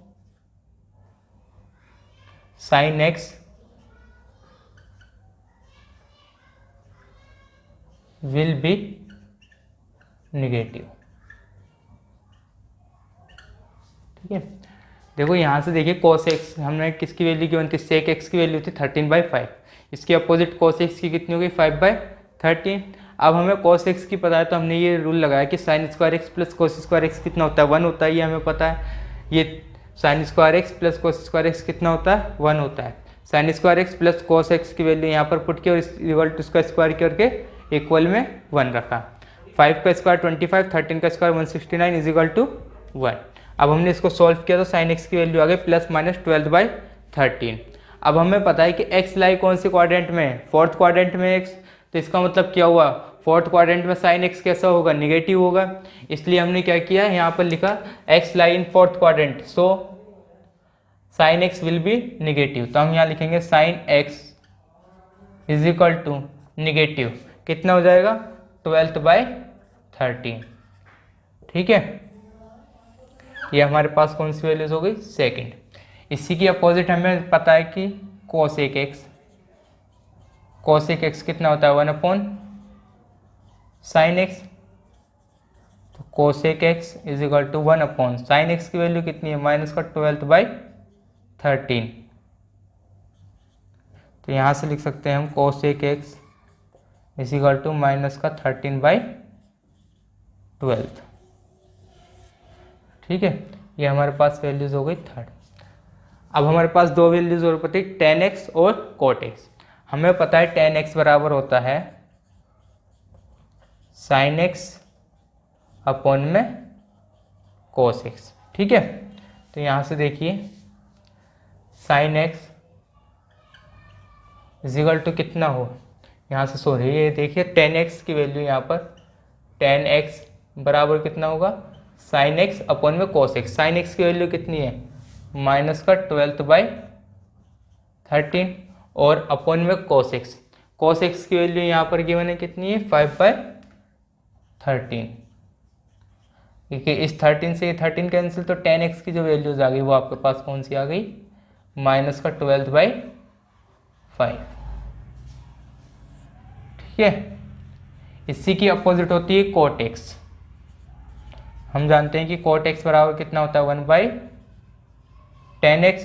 sine x will be negative. ठीक है, देखो यहाँ से देखिए cos x हमने किसकी वैल्यू गिवन थी सेक x की वैल्यू थी 13/5, इसकी अपोजिट cos x की कितनी हो गई 5/13। अब हमें cos x की पता है तो हमने ये रूल लगाया कि sign square x plus cos square x कितना होता है 1 होता है, ये हमें पता है। ये sine square x plus cos square x कितना होता है 1 होता है। Sign square x plus cos x की वैल्यू यहाँ पर पुट की और इक्वल टू इसका स्क्वायर करके इक्वल में 1 रखा। 5 का स्क्वायर 25, 13 का स्क्वायर 169 इज इक्वल टू 1। अब हमने इसको सॉल्व किया तो साइन एक्स की वैल्यू आ गई प्लस माइनस 12/13। अब हमें पता है कि एक्स लाई कौन से क्वाड्रेंट में है फोर्थ क्वाड्रेंट में एक्स, तो इसका मतलब क्या हुआ फोर्थ क्वाड्रेंट में साइन एक्स कैसा होगा निगेटिव होगा। इसलिए हमने क्या किया यहाँ पर लिखा x lie in fourth quadrant, so sine x will be negative. तो हम यहाँ लिखेंगे sine x is equal to negative कितना हो जाएगा 12/13। ठीक है, ये हमारे पास कौन सी वैल्यूज हो गई सेकंड। इसी की अपोजिट हमें पता है कि कोसेक एक्स कितना होता है 1 अपॉन साइन एक्स। तो cosec x is equal to 1 upon sine x की वैल्यू कितनी है माइनस का 12/13। तो यहाँ से लिख सकते हैं हम cosec x is equal to minus का 13/12। ठीक है, ये हमारे पास वैल्यूज हो गई थर्ड। अब हमारे पास दो वैल्यूज और पता है tan x और cot x। हमें पता है tan x बराबर होता है sin x अपॉन में cos x। ठीक है, तो यहाँ से देखिए sin x is equal to कितना हो, यहाँ से सॉरी ये देखिए tan x की वैल्यू यहाँ पर tan x बराबर कितना होगा साइन एक्स अपॉन में कोस एक्स। साइन एक्स की वैल्यू कितनी है माइनस का 12/13 और अपॉन में कोस एक्स। कोस एक्स की वैल्यू यहाँ पर गिवन है कितनी है 5/13। क्योंकि इस 13 से ये 13 कैंसिल, तो 10x की जो वैल्यूज आ गई वो आपके पास कौन सी आ गई, -12/5। ठीक है, इसी की अपोजिट होती है cot x। हम जानते हैं कि cot x बराबर कितना होता है, 1/10x।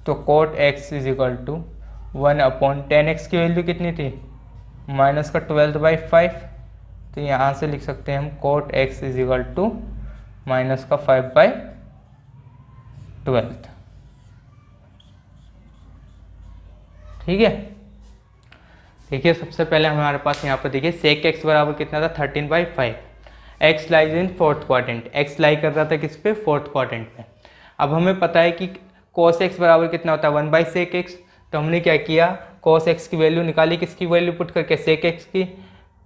तो cot x is equal to 1/10x की वैल्यू कितनी थी, -12/5। तो यहाँ से लिख सकते हैं हम cot x is equal to -5/12। ठीक है, देखिए सबसे पहले हमारे पास यहाँ पर देखिए sec x बराबर कितना था, 13/5। x lies in fourth quadrant, x लाई कर रहा था किस पे, फोर्थ क्वाड्रेंट पे। अब हमें पता है कि cos x बराबर कितना होता है, 1/sec x। तो हमने क्या किया, cos x की वैल्यू निकाली, किसकी वैल्यू पुट करके, sec x की।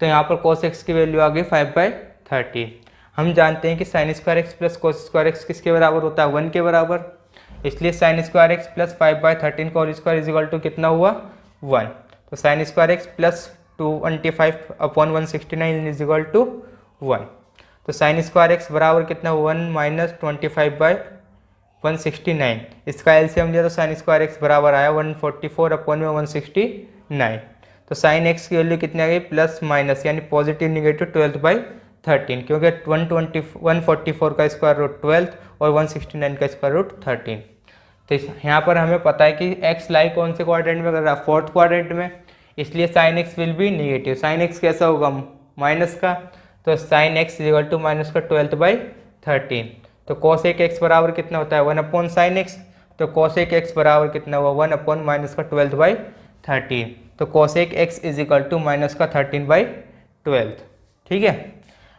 तो यहाँ पर cos x की वैल्यू आ गई 5/13। हम जानते हैं कि sin square x plus cos square x किसके बराबर होता है, 1 के बराबर। इसलिए sin स्क्वायर x प्लस 5/13 का whole square is equal to कितना हुआ, 1। तो sin square x plus 225/169 is equal to 1। तो sin स्क्वायर x बराबर कितना, 1 - 25/169। इसका एलसीएम लिया तो sin स्क्वायर x बराबर आया 144/169। तो sin x की वैल्यू कितनी आ गई, प्लस माइनस यानी पॉजिटिव निगेटिव 12/13, क्योंकि 144 का स्क्वायर रूट 12 और 169 का स्क्वायर रूट 13। तो यहाँ पर हमें पता है कि x लाई कौन से क्वाड्रेंट में कर रहा है, फोर्थ क्वाड्रेंट में। इसलिए sin x will be negative. sin x कैसा होगा, माइनस का। तो sin x is equal to -12/13। तो cosec x बराबर कितना होता है, 1/sin x। तो cosec x बराबर कितना हुआ, 1/-12/13। तो cosec x is equal to -13/12। ठीक है,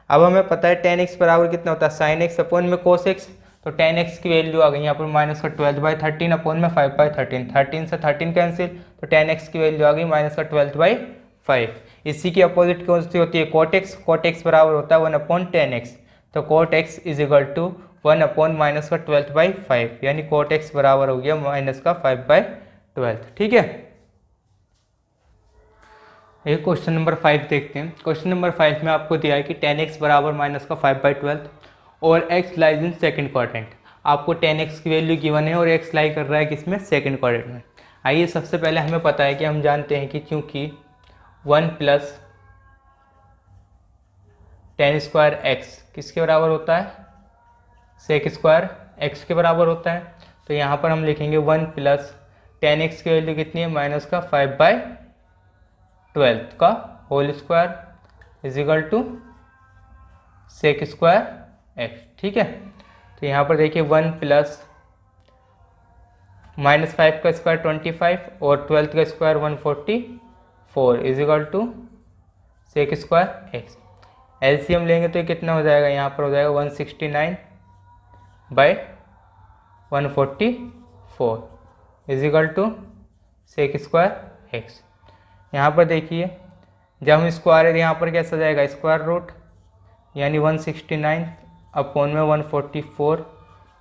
अब हमें पता है tan x बराबर कितना होता है, sin x अपॉन में cos x। तो tan x की वैल्यू आ गई यहाँ पर -12/13 अपॉन में 5/13। 13 से 13 कैंसिल, तो tan x की वैल्यू आ गई -12/5। इसी की अपोजिट कौन सी होती है, cot x। cot x बराबर होता है 1/tan x। तो cot x is equal to 1/-12/5, यानी cot x बराबर हो गया -5/12। ठीक है, ये क्वेश्चन नंबर 5 देखते हैं। क्वेश्चन नंबर 5 में आपको दिया है कि tan x बराबर -5/12 और x लाइज इन सेकंड क्वाड्रेंट। आपको tan x की वैल्यू गिवन है और x लाई कर रहा है किसमें, सेकंड क्वाड्रेंट में। आइए सबसे पहले हमें पता है कि हम जानते हैं कि चूंकि 1 + tan स्क्वायर x किसके बराबर होता है, sec स्क्वायर x के बराबर होता है। तो यहाँ पर हम लिखेंगे 1 + tan x की वैल्यू कितनी है, -5/12 का whole square is equal to sec square x। ठीक है, तो यहाँ पर देखिए 1 + -5 का स्क्वायर 25 और 12 का square 144 is equal to sec square x। LCM लेंगे तो ये कितना हो जाएगा, यहाँ पर हो जाएगा 169/144 is equal to sec square x। यहाँ पर देखिए जब हम स्क्वायर, यहाँ पर कैसा जाएगा, स्क्वायर रूट, यानी 169 अपॉन में 144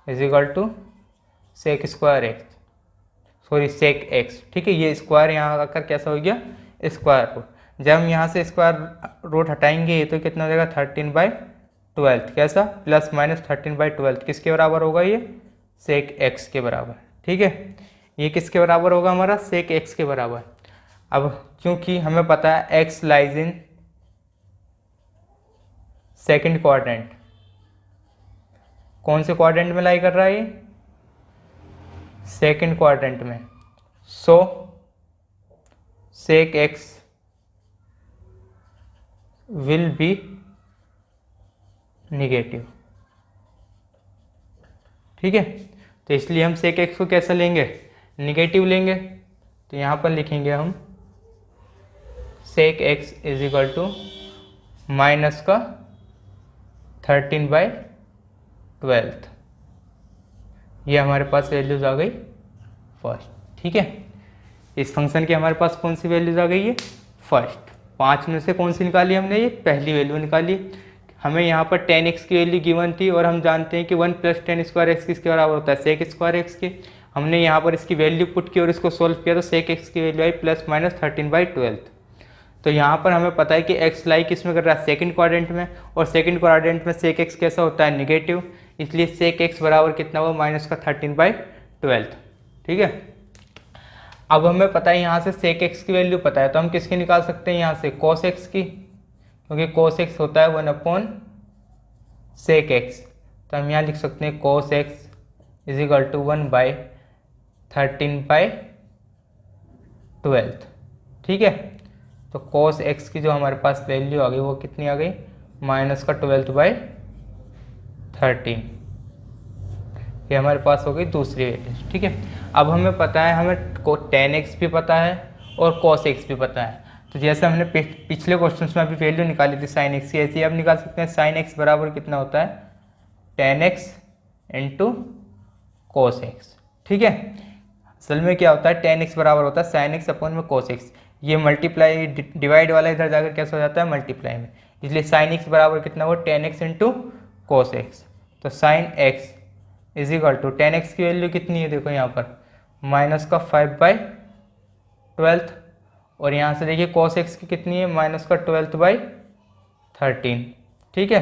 is equal to sec square x, sorry sec x। ठीक है, ये स्क्वायर यहाँ आकर कैसा हो गया, स्क्वायर रूट। जब हम यहाँ से स्क्वायर रूट हटाएंगे तो कितना हो जाएगा, 13/12। कैसा, प्लस माइनस 13/12 किसके बराबर होगा, ये sec x के बराबर। ठीक है, ये किसके बराबर होगा हमारा, sec x के बराबर। अब क्योंकि हमें पता है x लाइज इन सेकंड क्वाड्रेंट, कौन से क्वाड्रेंट में लाई कर रहा है ये, सेकंड क्वाड्रेंट में। सो sec x will be negative. ठीक है, तो इसलिए हम sec x को कैसा लेंगे, निगेटिव लेंगे। तो यहाँ पर लिखेंगे हम sec x is equal to -13/12। ये हमारे पास वैल्यूज आ गई फर्स्ट। ठीक है, इस फंक्शन की हमारे पास कौन सी वैल्यूज आ गई है, फर्स्ट। 5 में से कौन सी निकाली हमने, ये पहली वैल्यू निकाली। हमें यहाँ पर tan x की वैल्यू गिवन थी और हम जानते हैं कि 1 + tan स्क्वायर x किसके बराबर होता है, sec स्क्वायर x के। हमने यहाँ पर इसकी वैल्यू पुट की और इसको सोल्व किया तो sec x की वैल्यू आई +-13/12। तो यहाँ पर हमें पता है कि x लाई किस में कर रहा है, सेकंड क्वाड्रेंट में, और सेकंड क्वाड्रेंट में सेक x कैसा होता है, नेगेटिव, इसलिए सेक x बराबर कितना हुआ, -13/12। ठीक है। अब हमें पता है यहाँ से सेक x की वैल्यू पता है, तो हम किसकी निकाल सकते हैं यहाँ से, cos x की, क्योंकि cos x होता है 1/sec x। तो हम यहाँ लिख सकते हैं cos x = 1/13/12। ठीक है। तो cos x की जो हमारे पास वैल्यू आ गई वो कितनी आ गई, -12/13। ये हमारे पास हो गई दूसरी वैल्यू। ठीक है। अब हमें पता है, हमें tan x भी पता है और cos x भी पता है। तो जैसे हमने पिछले क्वेश्चन में अभी वैल्यू निकाली थी sin x की, ऐसे ही आप निकाल सकते हैं। sin x बराबर कितना होता है, tan x × cos x। ठीक है। असल में क्या होता है, tan x बराबर होता है sin x / में cos x। ये मल्टीप्लाई डिवाइड वाला इधर जाकर कैसे हो जाता है, मल्टीप्लाई में, इसलिए sin x बराबर कितना हुआ, tan x × cos x। तो sin x = tan x की वैल्यू कितनी है, देखो यहाँ पर -5/12, और यहाँ से देखिए cos x की कितनी है, -12/13। ठीक है।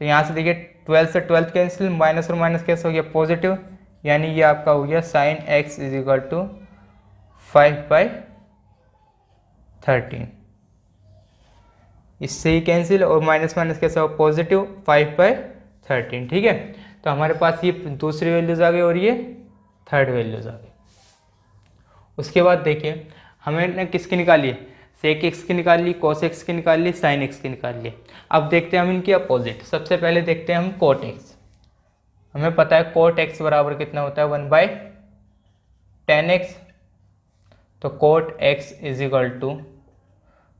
तो यहाँ से देखिए 12 से 12 कैंसिल, माइनस और माइनस कैसे हो गया, पॉजिटिव, यानी ये आपका हो गया sin x = 5/13। इससे ही कैंसिल, और माइनस माइनस कैसा हो, पॉजिटिव, 5/13। ठीक है। तो हमारे पास ये दूसरी वैल्यूज आ गई और ये थर्ड वैल्यूज आ गई। उसके बाद देखिए हमने किसकी निकाली, सेक एक्स की निकाल ली, cos x की निकाल ली, sin x की निकाल ली। अब देखते हैं हम इनकी अपोजिट। सबसे पहले देखते हैं हम cot x। हमें पता है cot x बराबर कितना होता है, 1/tan x। तो cot x =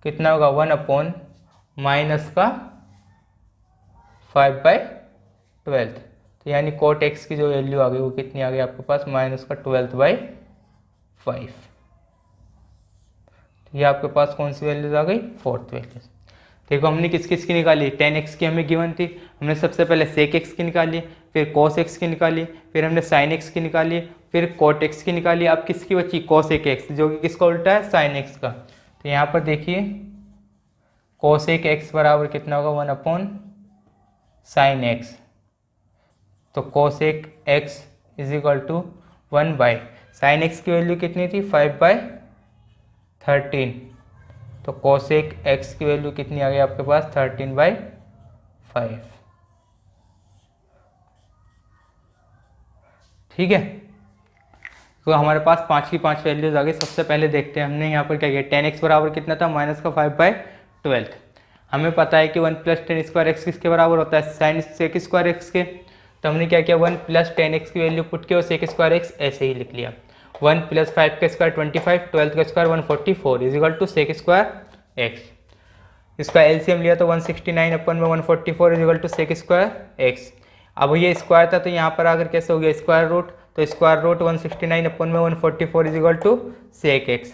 कितना होगा, 1/-5/12। तो यानी cot x की जो वैल्यू आ गई वो कितनी आ गई आपके पास, -12/5। ये आपके पास कौन सी वैल्यूज आ गई, फोर्थ वैल्यूज। देखो हमने किस किस की निकाली, tan x की हमें गिवन थी, हमने सबसे पहले sec x की निकाली, फिर cos x की निकाली, फिर हमने sin x की निकाली, फिर cot x की निकाली। अब किसकी बची, cosec x, जो कि किसका उल्टा है, sin x का। तो यहाँ पर देखिए cosec x बराबर कितना होगा, 1/sin x। तो cosec x = 1/sin x की वैल्यू कितनी थी, 5/13। तो cosec x की वैल्यू कितनी आ गई आपके पास, 13/5। ठीक है। तो हमारे पास 5 की 5 वैल्यूज आ गई। सबसे पहले देखते हैं हमने यहाँ पर क्या किया, tan x बराबर कितना था, -5/12। हमें पता है कि 1 + tan² x किसके बराबर होता है, sin sec² x के। तो हमने क्या किया, 1 + tan x की वैल्यू पुट किया और sec² x ऐसे ही लिख लिया। 1 + 5 का स्क्वायर 25, 12 का स्क्वायर 144 = sec² x। इसका एलसीएम लिया तो 169/144 = sec² x। अब ये स्क्वायर था तो यहाँ पर आकर कैसे हो गया, स्क्वायर रूट। तो स्क्वायर रूट 169/144 = sec x।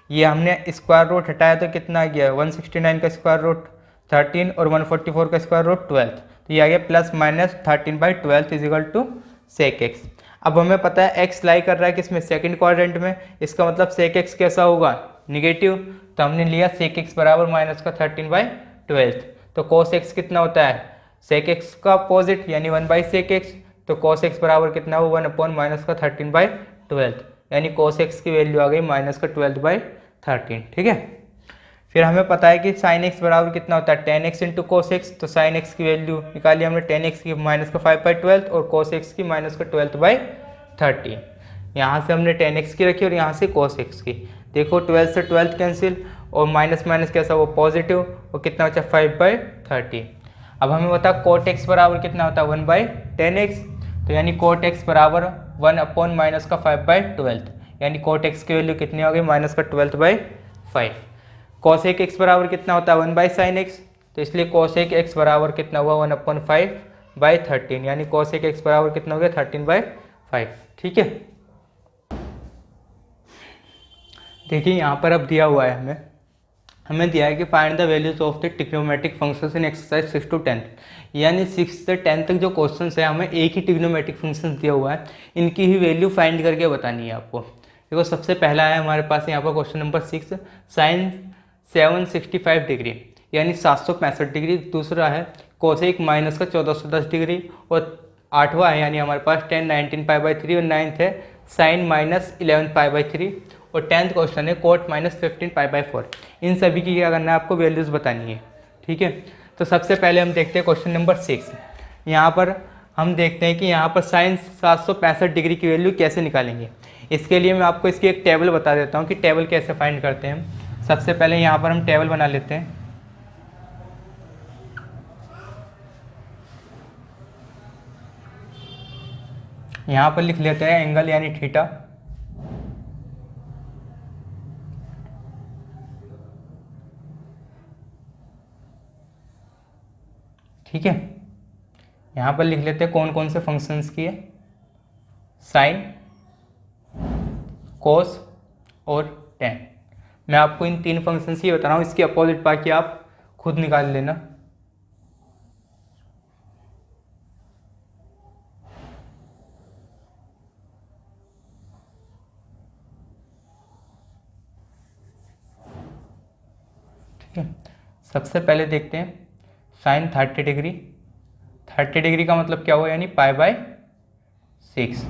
ये हमने स्क्वायर रूट हटाया तो कितना आ गया, 169 का स्क्वायर रूट 13 और 144 का स्क्वायर रूट 12। तो ये आ गया +-13/12 = sec x। अब हमें पता है x लाई कर रहा है किसमें, सेकंड क्वाड्रेंट में, इसका मतलब sec x कैसा होगा, निगेटिव। तो हमने लिया sec x बराबर -13/12। तो cos x कितना होता है, sec x का अपोजिट यानी 1/sec x। तो cos x बराबर कितना हो, 1/-13/12, यानी cos x की वैल्यू आ गई -12/13। ठीक है। फिर हमें पता है कि sin x बराबर कितना होता है, tan x × cos x। तो sin x की वैल्यू निकाली हमने, tan x की -5/12 और cos x की -12/13। यहाँ से हमने tan x की रखी और यहाँ से cos x की। देखो 12 से 12 कैंसिल, और माइनस माइनस कैसा वो पॉजिटिव, और कितना बचा 5/13। अब हमें बता cot x बराबर कितना होता है, 1/tan x। तो यानी cot x बराबर 1/-5/12, यानी cot x की वैल्यू कितनी हो गई, -12/5। cosec x बराबर कितना होता है, 1/sin x। तो इसलिए cosec x बराबर कितना हुआ, 1/5/13, यानी cosec x बराबर कितना हो गया, 13/5। ठीक है। देखिए यहाँ पर अब दिया हुआ है हमें दिया है कि find the values of the trigonometric functions in exercise 6 to 10। यानी 6 से 10 तक जो क्वेश्चंस है हमें एक ही ट्रिग्नोमेट्रिक फंक्शंस दिया हुआ है, इनकी ही वैल्यू फाइंड करके बतानी है आपको। देखो सबसे पहला है हमारे पास यहाँ पर क्वेश्चन नंबर 6, साइन 765 डिग्री यानी 765 डिग्री। दूसरा है कोसेक माइनस का 1410 डिग्री। और 8वां है यानी हमारे पास 10 19 पाई बाई 3। और 9th है साइन माइनस 11 पाई बाई 3। और 10th क्वेश्चन है कोट माइनस 15 पाई बाई 4। इन सभी की क्या करना है, आपको वैल्यूज़ बतानी है। ठीक है, तो सबसे पहले हम देखते हैं क्वेश्चन नंबर 6। यहाँ पर हम देखते हैं कि यहाँ पर साइन 765 डिग्री की वैल्यू कैसे निकालेंगे। इसके लिए मैं आपको इसकी एक टेबल बता देता हूँ कि टेबल कैसे फाइंड करते हैं हम। सबसे पहले यहाँ पर हम टेबल बना लेते हैं। यहाँ पर लिख लेते हैं एंगल यानी थीटा। ठीक है, यहाँ पर लिख लेते हैं कौन कौन से फंक्शंस की है, साइन, कोस और टेन। मैं आपको इन 3 फंक्शंस ही बता रहा हूँ, इसकी अपोजिट बाकी आप खुद निकाल लेना। ठीक है, सबसे पहले देखते हैं साइन 30 डिग्री। 30 डिग्री का मतलब क्या हुआ, यानी पाई बाय 6।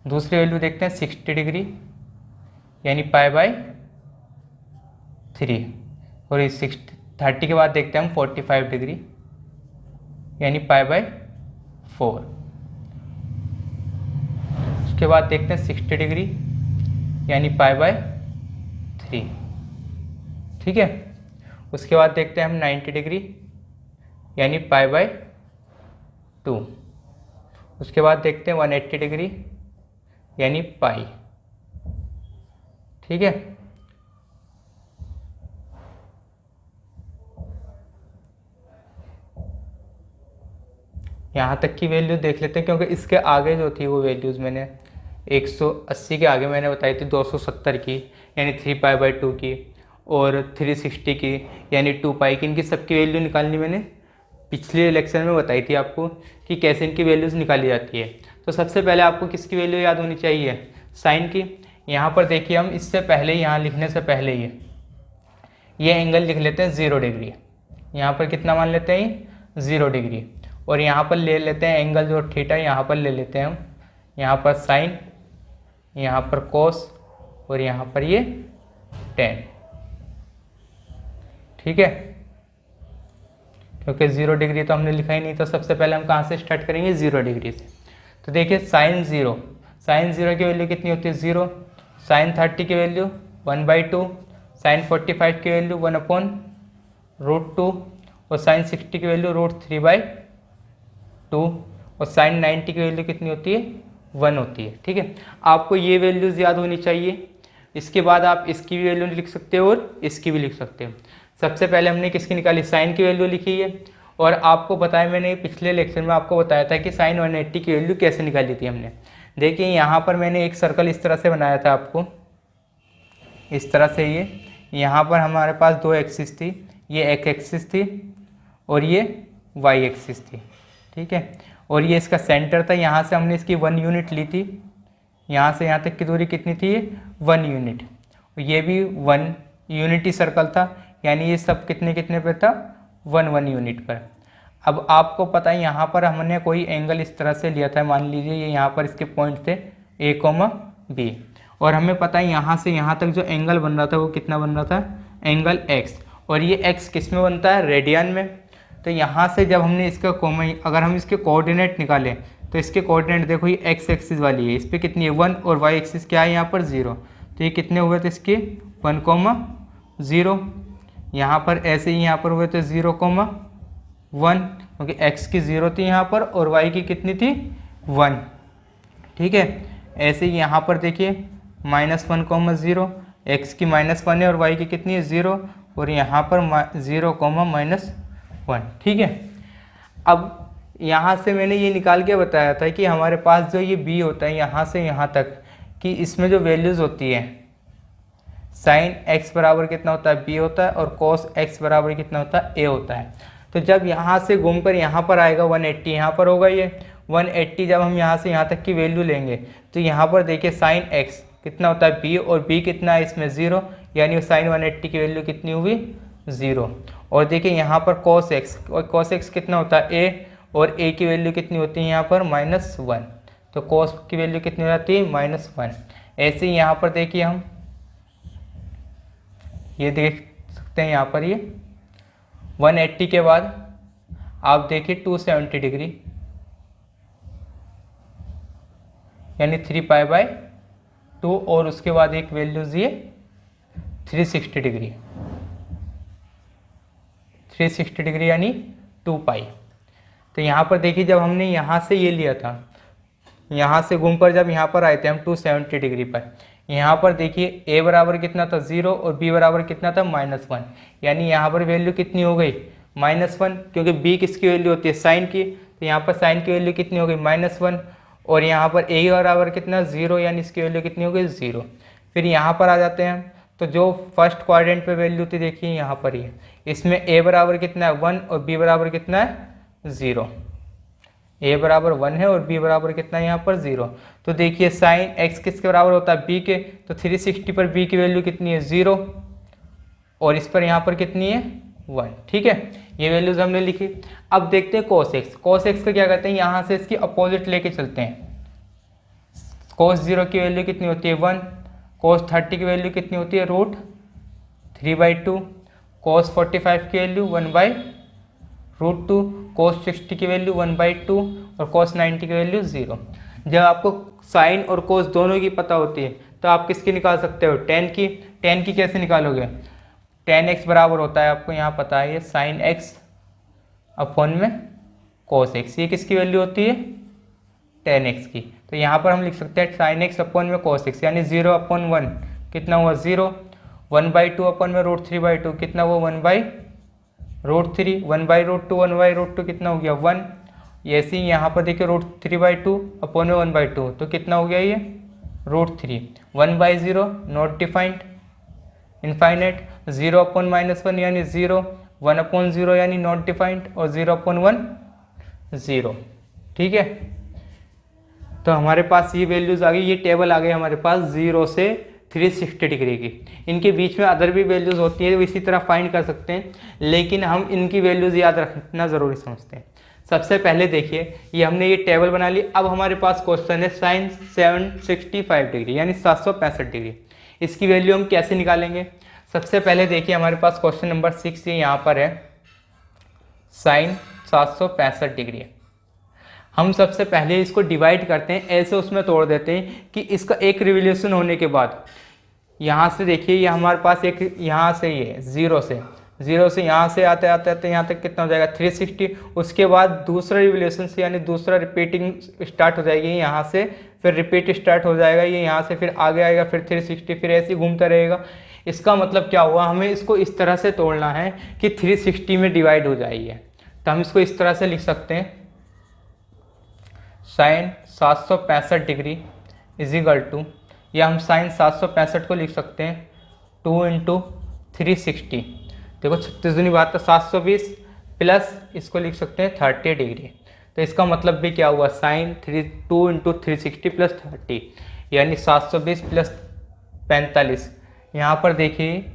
दूसरी वैल्यू देखते हैं 60 डिग्री यानी पाई बाय 3। और इस 30 के बाद देखते हैं हम 45 डिग्री यानी पाई बाय 4। उसके बाद देखते हैं 60 डिग्री यानी पाई बाय 3। ठीक है, उसके बाद देखते हैं हम 90 डिग्री यानी पाई बाय 2। उसके बाद देखते हैं 180 डिग्री यानी पाई। ठीक है, यहाँ तक की वैल्यू देख लेते हैं, क्योंकि इसके आगे जो थी वो वैल्यूज़ मैंने 180 के आगे मैंने बताई थी 270 की यानी 3 पाई बाई 2 की, और 360 की यानी 2 पाई की। इनकी सबकी वैल्यू निकालनी मैंने पिछले लेक्चर में बताई थी आपको कि कैसे इनकी वैल्यूज़ निकाली जाती है। तो सबसे पहले आपको किसकी वैल्यू याद होनी चाहिए, साइन की। यहाँ पर देखिए हम इससे पहले, यहाँ लिखने से पहले ये एंगल लिख लेते हैं 0 डिग्री। यहाँ पर कितना मान लेते हैं, 0 डिग्री। और यहाँ पर ले लेते हैं एंगल जो थीटा, यहाँ पर ले लेते हैं हम, यहाँ पर साइन, यहाँ पर कोस और यहाँ पर ये टेन। ठीक है, क्योंकि 0 डिग्री तो हमने लिखा ही नहीं, तो सबसे पहले हम कहाँ से स्टार्ट करेंगे, 0 डिग्री से। तो देखिए साइन 0 की वैल्यू कितनी होती है, 0। साइन 30 की वैल्यू 1/2। साइन 45 की वैल्यू 1/√2। और साइन 60 की वैल्यू √3/2। और साइन 90 की वैल्यू कितनी होती है, 1 होती है। ठीक है, आपको ये वैल्यूज़ याद होनी चाहिए। इसके बाद आप इसकी भी वैल्यू लिख सकते हो और इसकी भी लिख सकते हो। सबसे पहले हमने किसकी निकाली, साइन की वैल्यू लिखी है। और आपको बताया, मैंने पिछले लेक्चर में आपको बताया था कि साइन 180 की वैल्यू कैसे निकाली थी हमने। देखिए यहाँ पर मैंने एक सर्कल इस तरह से बनाया था आपको, इस तरह से। ये यहाँ पर हमारे पास 2 एक्सिस थी, ये एक एक्सिस थी और ये वाई एक्सिस थी। ठीक है, और ये इसका सेंटर था। यहाँ से हमने इसकी 1 यूनिट ली थी, यहाँ से यहाँ तक की दूरी कितनी थी, 1 यूनिट। ये भी 1 यूनिटी सर्कल था, यानी ये सब कितने कितने पे था, 1 यूनिट पर। अब आपको पता है यहाँ पर हमने कोई एंगल इस तरह से लिया था, मान लीजिए ये यहाँ पर इसके पॉइंट थे A, B। और हमें पता है यहाँ से यहाँ तक जो एंगल बन रहा था वो कितना बन रहा था, एंगल X। और ये X किस में बनता है, रेडियन में। तो यहाँ से जब हमने इसका अगर हम इसके कोऑर्डिनेट निकालें तो इसके कोऑर्डिनेट देखो, ये एक्स एक्सिस वाली है, इस पर कितनी है 1, और वाई एक्सिस क्या है यहाँ पर 0। तो ये कितने हुए थे इसके 1, 0। यहाँ पर ऐसे ही यहाँ पर हुए थे 0, 1, क्योंकि x की 0 थी यहाँ पर और y की कितनी थी 1। ठीक है, ऐसे ही यहाँ पर देखिए -1, 0, x की -1 है और y की कितनी है 0, और यहाँ पर 0, -1। ठीक है, अब यहाँ से मैंने ये निकाल के बताया था कि हमारे पास जो ये b होता है यहाँ से यहाँ तक कि इसमें जो वैल्यूज़ होती है, साइन x बराबर कितना होता है, b होता है, और cos x बराबर कितना होता है, a होता है। तो जब यहाँ से घूमकर यहाँ पर आएगा 180, यहाँ पर होगा ये 180। जब हम यहाँ से यहाँ तक की वैल्यू लेंगे तो यहाँ पर देखिए साइन x कितना होता है b, और b कितना है इसमें 0, यानी साइन 180 की वैल्यू कितनी हुई 0। और देखिए यहाँ पर cos x, और cos x कितना होता है a, और a की वैल्यू कितनी होती है यहाँ पर -1, तो cos की वैल्यू कितनी हो जाती है -1। ऐसे ही यहाँ पर देखिए हम ये देख सकते हैं यहाँ पर ये 180 के बाद आप देखिए 270 डिग्री यानी 3π/2, और उसके बाद एक वैल्यूज ये 360 डिग्री, 360 डिग्री यानी 2π। तो यहाँ पर देखिए जब हमने यहाँ से ये लिया था, यहाँ से घूमकर जब यहाँ पर आए थे हम 270 डिग्री पर, यहाँ पर देखिए a बराबर कितना था 0 और b बराबर कितना था -1, यानी यहाँ पर वैल्यू कितनी हो गई -1, क्योंकि b किसकी वैल्यू होती है साइन की, तो यहाँ पर साइन की वैल्यू कितनी हो गई -1, और यहाँ पर a बराबर कितना 0, यानी इसकी वैल्यू कितनी हो गई 0। फिर यहाँ पर आ जाते हैं हम, तो जो फर्स्ट क्वाड्रेंट पे वैल्यू थी देखिए यहाँ पर ये, इसमें a बराबर कितना है 1 और b बराबर कितना है 0, a बराबर 1 है और b बराबर कितना है यहाँ पर 0। तो देखिए साइन x किसके बराबर होता है b के, तो 360 पर b की वैल्यू कितनी है 0, और इस पर यहाँ पर कितनी है 1। ठीक है, ये वैल्यूज हमने लिखी। अब देखते हैं cos x, cos x का क्या करते हैं, यहाँ से इसकी अपोजिट लेके चलते हैं। cos 0 की वैल्यू कितनी होती है 1, cos 30 की वैल्यू कितनी होती है √3/2, cos 45 की वैल्यू 1/√2, cos 60 की वैल्यू 1/2 और cos 90 की वैल्यू 0। जब आपको साइन और cos दोनों की पता होती है तो आप किसकी निकाल सकते हो, tan की कैसे निकालोगे, tan x बराबर होता है, आपको यहाँ पता है ये साइन x अपॉन में cos x, ये किसकी वैल्यू होती है tan x की। तो यहाँ पर हम लिख सकते हैं साइन x अपॉन में cos x, यानी 0/1 कितना हुआ 0, 1/2 अपॉन में √3/2 कितना हुआ 1/√3, 1/√2 1/√2 कितना हो गया 1। ऐसे ही यहाँ पर देखिए √3/2 अपॉन में 1/2 तो कितना हो गया ये √3, 1/0 नॉट डिफाइंड, इनफाइनाइट, 0/-1 यानी 0, 1/0 यानी नॉट डिफाइंड, और 0/1 0। ठीक है, तो हमारे पास ये वैल्यूज़ आ गई, ये टेबल आ गई हमारे पास 0 से 360 डिग्री की। इनके बीच में अदर भी वैल्यूज़ होती है, वो इसी तरह फाइंड कर सकते हैं, लेकिन हम इनकी वैल्यूज़ याद रखना ज़रूरी समझते हैं। सबसे पहले देखिए ये हमने ये टेबल बना ली। अब हमारे पास क्वेश्चन है साइन 765 डिग्री यानी 765 डिग्री, इसकी वैल्यू हम कैसे निकालेंगे। सबसे पहले देखिए हमारे पास क्वेश्चन नंबर 6 ये यहाँ पर है, साइन 765 डिग्री। हम सबसे पहले इसको डिवाइड करते हैं, ऐसे उसमें तोड़ देते हैं कि इसका एक रिवोल्यूशन होने के बाद यहाँ से देखिए ये हमारे पास एक यहाँ से ये 0 से यहाँ से आते आते यहाँ तक कितना हो जाएगा 360। उसके बाद दूसरा रिवोल्यूशन से यानी दूसरा रिपीटिंग स्टार्ट हो जाएगी यहाँ से, फिर रिपीट स्टार्ट हो जाएगा ये यहाँ से, फिर आगे आएगा फिर 360, फिर ऐसे ही घूमता रहेगा। इसका मतलब क्या हुआ, हमें इसको इस तरह से तोड़ना है कि 360 में डिवाइड हो जाएगी। तो हम इसको इस तरह से लिख सकते हैं, sine 765 degree is equal to, या हम साइन 765 को लिख सकते हैं 2 × 360। देखो 36 दूनी बात तो 720 प्लस इसको लिख सकते हैं 30 डिग्री। तो इसका मतलब भी क्या हुआ, साइन 2 × 360 प्लस 30 यानी 720 प्लस 45। यहाँ पर देखिए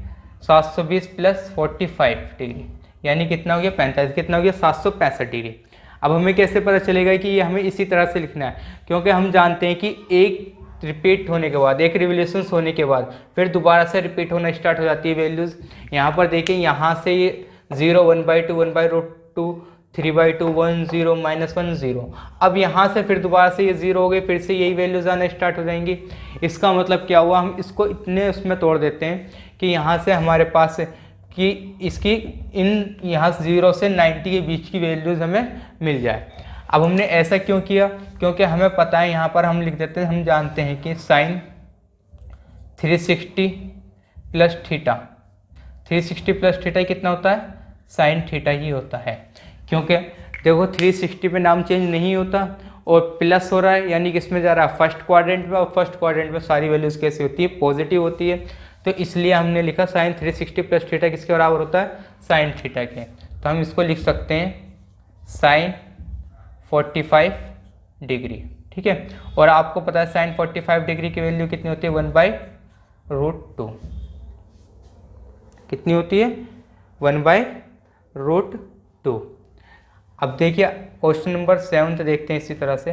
720 प्लस 45 डिग्री यानी कितना हो गया 45, कितना हो गया 765 डिग्री। अब हमें कैसे पता चलेगा कि ये हमें इसी तरह से लिखना है, क्योंकि हम जानते हैं कि एक रिपीट होने के बाद, एक रिवोल्यूशंस होने के बाद फिर दोबारा से रिपीट होना स्टार्ट हो जाती है वैल्यूज़। यहाँ पर देखिए यहाँ से ये 0, 1/2, 1/√2, 3/2, 1, 0, -1, 0। अब यहाँ से फिर दोबारा से ये 0 हो गए, फिर से यही वैल्यूज़ आना स्टार्ट हो जाएंगी। इसका मतलब क्या हुआ, हम इसको इतने उसमें तोड़ देते हैं कि यहाँ से हमारे पास कि इसकी इन यहाँ 0 से 90 के बीच की वैल्यूज़ हमें मिल जाए। अब हमने ऐसा क्यों किया, क्योंकि हमें पता है, यहाँ पर हम लिख देते हैं, हम जानते हैं कि sine 360 plus theta, 360 plus theta कितना होता है, साइन थीटा ही होता है। क्योंकि देखो 360 पे नाम चेंज नहीं होता और प्लस हो रहा है, यानी कि इसमें जा रहा है फर्स्ट क्वाड्रेंट में, और फर्स्ट क्वाड्रेंट में सारी वैल्यूज़ कैसी होती है, पॉजिटिव होती है। तो इसलिए हमने लिखा साइन 360 प्लस थीटा किसके बराबर होता है, साइन थीटा के। तो हम इसको लिख सकते हैं साइन 45 डिग्री। ठीक है, और आपको पता है साइन 45 डिग्री की वैल्यू कितनी होती है 1/√2। कितनी होती है 1/√2। अब देखिए क्वेश्चन नंबर 7 देखते हैं इसी तरह से।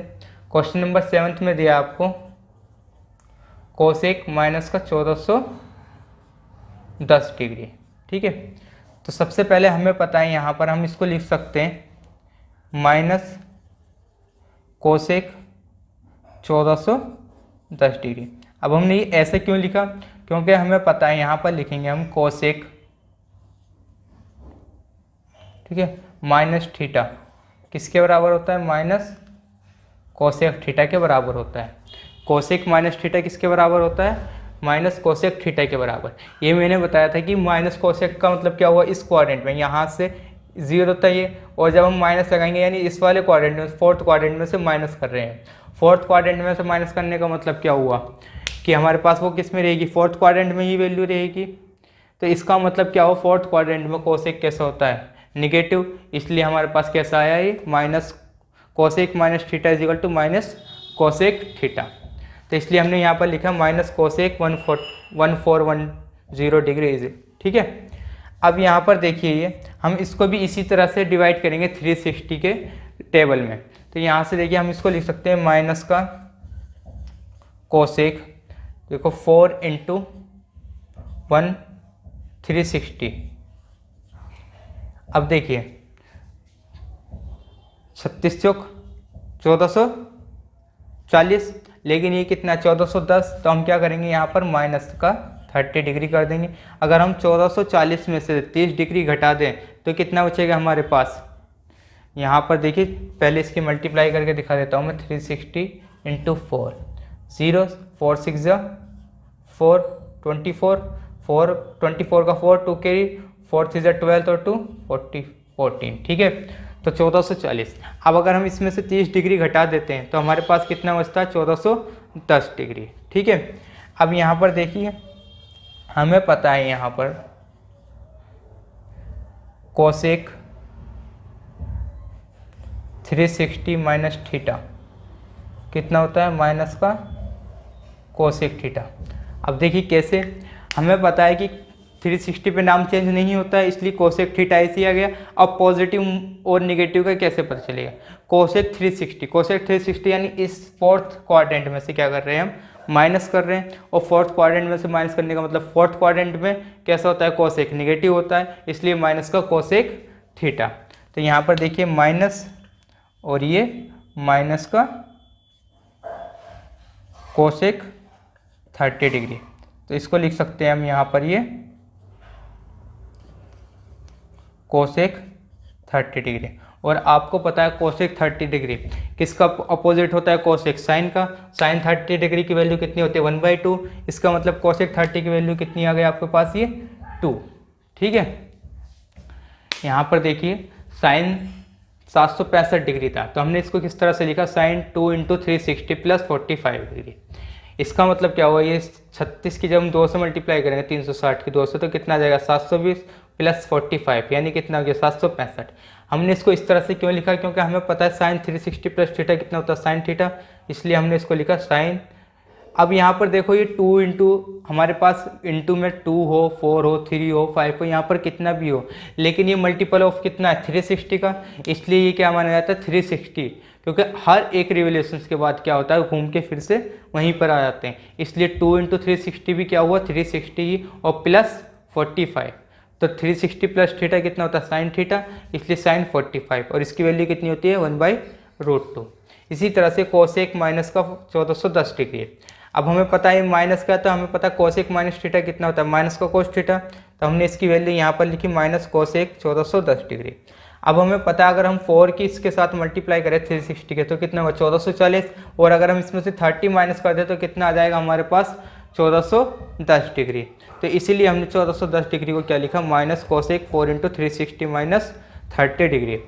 क्वेश्चन नंबर 7 में दिया आपको कोसेक माइनस का 1410 डिग्री। ठीक है, तो सबसे पहले हमें पता है यहाँ पर हम इसको लिख सकते हैं माइनस कोसेक 1410 डिग्री। अब हमने ये ऐसे क्यों लिखा, क्योंकि हमें पता है यहाँ पर लिखेंगे हम कोसेक, ठीक है, माइनस थीटा किसके बराबर होता है, माइनस कोसेक थीटा के बराबर होता है। कोसेक माइनस थीटा किसके बराबर होता है, माइनस कोसेक थीटा के बराबर। ये मैंने बताया था कि माइनस कोसेक का मतलब क्या हुआ, इस क्वाड्रेंट में यहाँ से 0 होता है ये, और जब हम माइनस लगाएंगे यानी इस वाले क्वाड्रेंट में, फोर्थ क्वाड्रेंट में से माइनस कर रहे हैं। फोर्थ क्वाड्रेंट में से माइनस करने का मतलब क्या हुआ कि हमारे पास वो किस में रहेगी, फोर्थ क्वाड्रेंट में ही वैल्यू रहेगी। तो इसका मतलब क्या हुआ, फोर्थ क्वाड्रेंट में कोसेक कैसा होता है, निगेटिव, इसलिए हमारे पास कैसा आया ये minus cosec minus theta is equal to minus cosec theta. तो इसलिए हमने यहाँ पर लिखा माइनस कोसेक 1410 डिग्री। ठीक है, अब यहाँ पर देखिए ये हम इसको भी इसी तरह से डिवाइड करेंगे 360 के टेबल में। तो यहाँ से देखिए हम इसको लिख सकते हैं माइनस का कोसेक, देखो 4 × 1 360। अब देखिए 36 चौक 1440, लेकिन ये कितना 1410, तो हम क्या करेंगे यहाँ पर माइनस का 30 डिग्री कर देंगे। अगर हम 1440 में से 30 डिग्री घटा दें तो कितना बचेगा हमारे पास, यहाँ पर देखिए पहले इसकी मल्टीप्लाई करके दिखा देता हूँ मैं, 360 × 4 0 4 6 4 24 4 24 का 4 2 कैरी 4 3 12 और 2 14। ठीक है, तो 1440। अब अगर हम इसमें से 30 डिग्री घटा देते हैं तो हमारे पास कितना बचता है 1410 डिग्री। ठीक है, अब यहाँ पर देखिए हमें पता है यहाँ पर कोसेक 360 माइनस थीटा कितना होता है, माइनस का कोसेक थीटा। अब देखिए कैसे, हमें पता है कि 360 पे नाम चेंज नहीं होता है, इसलिए कोसेक थीटा ऐसे आ गया। अब पॉजिटिव और निगेटिव का कैसे पता चलेगा, कोसेक 360 यानी इस फोर्थ क्वाड्रेंट में से क्या कर रहे हैं हम, माइनस कर रहे हैं। और फोर्थ क्वाड्रेंट में से माइनस करने का मतलब फोर्थ क्वाड्रेंट में कैसा होता है, कोसेक निगेटिव होता है, इसलिए माइनस का कोसेक थीटा। तो यहाँ पर देखिए माइनस और ये माइनस का कोसेक 30 डिग्री। तो इसको लिख सकते हैं हम यहाँ पर ये कोसेक 30 डिग्री। और आपको पता है कोसेक 30 डिग्री किसका अपोजिट होता है, कोसेक, साइन का। साइन 30 डिग्री की वैल्यू कितनी होती है 1/2। इसका मतलब कोसेक 30 की वैल्यू कितनी आ गई आपके पास, ये 2। ठीक है, यहाँ पर देखिए साइन 765 डिग्री था, तो हमने इसको किस तरह से लिखा, साइन 2 × 360 + 45 डिग्री। इसका मतलब क्या हुआ, ये 36 की जब हम 2 से मल्टीप्लाई करेंगे 360 की 2 से, तो कितना आ जाएगा 720 + 45 यानी कितना हो गया 765। हमने इसको इस तरह से क्यों लिखा, क्योंकि हमें पता है साइन 360 + थीटा कितना होता है, साइन थीटा, इसलिए हमने इसको लिखा साइन। अब यहाँ पर देखो ये 2 × हमारे पास इंटू में 2 हो 4 हो 3 हो 5 हो, यहाँ पर कितना भी हो, लेकिन ये मल्टीपल ऑफ कितना है 360 का, इसलिए ये क्या माना जाता है 360, क्योंकि हर एक रिवोल्यूशन के बाद क्या होता है घूम के फिर से वहीं पर आ जाते हैं, इसलिए 2 × 360 भी क्या हुआ 360 और प्लस 45। तो 360 + थीटा कितना होता है साइन थीटा, इसलिए साइन 45, और इसकी वैल्यू कितनी होती है 1/√2। इसी तरह से कोसेक माइनस का 1410 डिग्री। अब हमें पता है माइनस का, तो हमें पता है कोसेक माइनस थीटा कितना होता है, माइनस का कोस थीटा, तो हमने इसकी वैल्यू यहाँ पर लिखी माइनस कोसेक 1410 डिग्री। अब हमें पता है अगर हम 4 की इसके साथ मल्टीप्लाई करें 360 के तो कितना होगा 1440, और अगर हम इसमें से 30 माइनस कर दें तो कितना आ जाएगा हमारे पास 1410 डिग्री। तो इसीलिए हमने 1410 डिग्री को क्या लिखा, माइनस कोसेक 4 × 360 माइनस 30 डिग्री।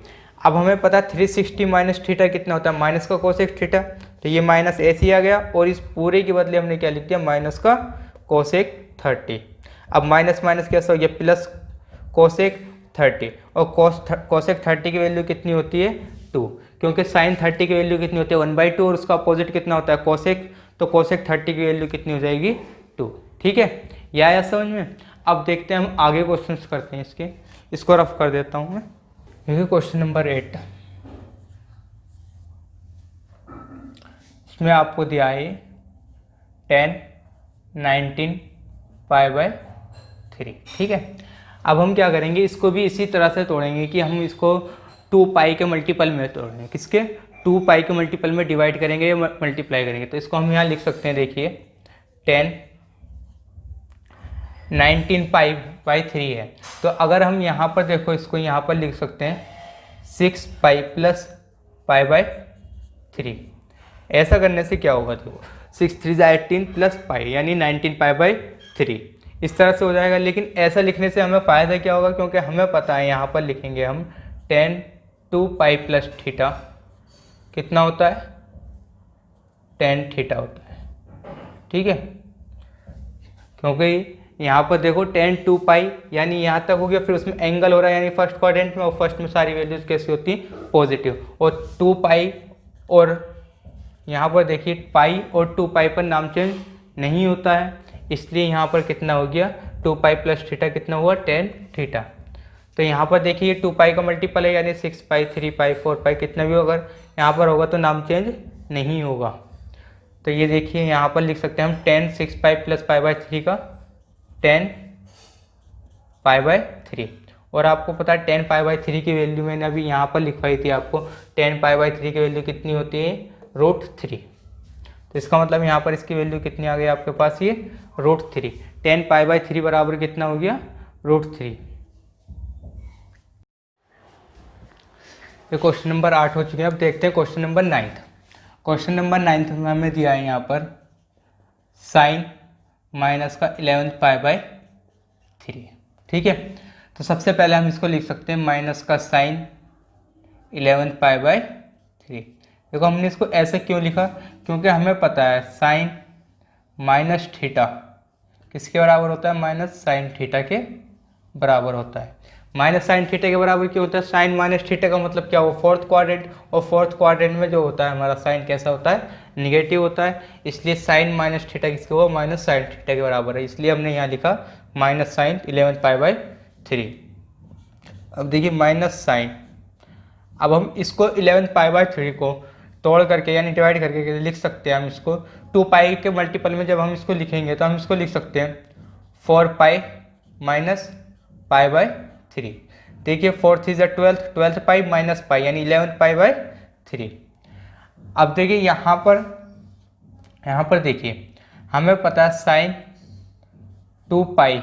अब हमें पता है 360 माइनस थीटा कितना होता है, माइनस का कोसेक थीटा, तो ये माइनस ऐसे ही आ गया, और इस पूरे के बदले हमने क्या लिख दिया माइनस का कोसेक 30। अब माइनस माइनस कैसा हो गया प्लस कोसेक 30, और कोसेक 30 की वैल्यू कितनी होती है 2, क्योंकि साइन 30 की वैल्यू कितनी होती है 1/2 और उसका अपोजिट कितना होता है कोसेक, तो कोसेक 30 की वैल्यू कितनी हो जाएगी 2। ठीक है, यह आया समझ में। अब देखते हैं हम आगे क्वेश्चंस करते हैं इसके, इसको रफ कर देता हूँ मैं। देखिए क्वेश्चन नंबर 8, इसमें आपको दिया है 10, 19 π/3, ठीक है। अब हम क्या करेंगे, इसको भी इसी तरह से तोड़ेंगे कि हम इसको 2 पाई के मल्टीपल में तोड़ेंगे, किसके 2 पाई के मल्टीपल में डिवाइड करेंगे या मल्टीप्लाई करेंगे। तो इसको हम यहाँ लिख सकते हैं, देखिए 10, 19 π/3 है। तो अगर हम यहाँ पर देखो, इसको यहाँ पर लिख सकते हैं 6 पाई प्लस π/3। ऐसा करने से क्या होगा, देखो 6 3 18 प्लस पाई यानी 19 π/3, इस तरह से हो जाएगा। लेकिन ऐसा लिखने से हमें फ़ायदा क्या होगा, क्योंकि हमें पता है यहाँ पर लिखेंगे हम 10 2 पाई प्लस थीटा कितना होता है, 10 थीटा होता है, ठीक है। क्योंकि यहाँ पर देखो 10 2 पाई यानी यहाँ तक हो गया, फिर उसमें एंगल हो रहा है यानी फर्स्ट क्वाड्रेंट में, और फर्स्ट में सारी वैल्यूज कैसी होती हैं, पॉजिटिव। और 2 पाई और यहाँ पर देखिए पाई और 2 पाई पर नाम चेंज नहीं होता है, इसलिए यहाँ पर कितना हो गया 2 पाई प्लस थीटा कितना हुआ 10 थीटा। तो यहाँ पर देखिए 2 पाई का मल्टीपल है यानी 6 पाई 3 पाई 4 पाई कितना भी अगर यहाँ पर होगा तो नाम चेंज नहीं होगा। तो ये देखिए यहाँ पर लिख सकते हैं हम 10 6 पाई प्लस π/3 का 10 π/3। और आपको पता है 10 π/3 की वैल्यू मैंने अभी यहाँ पर लिखवाई थी आपको, 10 π/3 की वैल्यू कितनी होती है, √3। तो इसका मतलब यहाँ पर इसकी वैल्यू कितनी आ गई आपके पास, ये √3। 10 π/3 बराबर कितना हो गया, √3। ये क्वेश्चन नंबर 8 हो चुके हैं। अब देखते हैं क्वेश्चन नंबर 9। क्वेश्चन नंबर 9 में हमें दिया है यहाँ पर साइन माइनस का 11 π/3, ठीक है। तो सबसे पहले हम इसको लिख सकते हैं माइनस का साइन 11 π/3। देखो हमने इसको ऐसे क्यों लिखा, क्योंकि हमें पता है साइन माइनस थीटा किसके बराबर होता है, माइनस साइन थीटा के बराबर होता है। माइनस साइन थीटा के बराबर क्यों होता है, साइन माइनस थीटा का मतलब क्या हुआ, फोर्थ क्वाड्रेंट, और फोर्थ क्वाड्रेंट में जो होता है हमारा साइन कैसा होता है, निगेटिव होता है। इसलिए साइन माइनस थीटा किसके हुआ, माइनस साइन थीटा के बराबर है, इसलिए हमने यहाँ लिखा माइनस साइन 11 π/3। अब देखिए माइनस साइन, अब हम इसको 11 π/3 को तोड़ करके यानी डिवाइड करके लिख सकते हैं हम इसको 2 पाई के मल्टीपल में। जब हम इसको लिखेंगे तो हम इसको लिख सकते हैं 4 पाई माइनस π/3। देखिए 4 3 12, 12 पाई माइनस पाई यानी 11 π/3। अब देखिए यहाँ पर देखिए हमें पता है sine 2 pi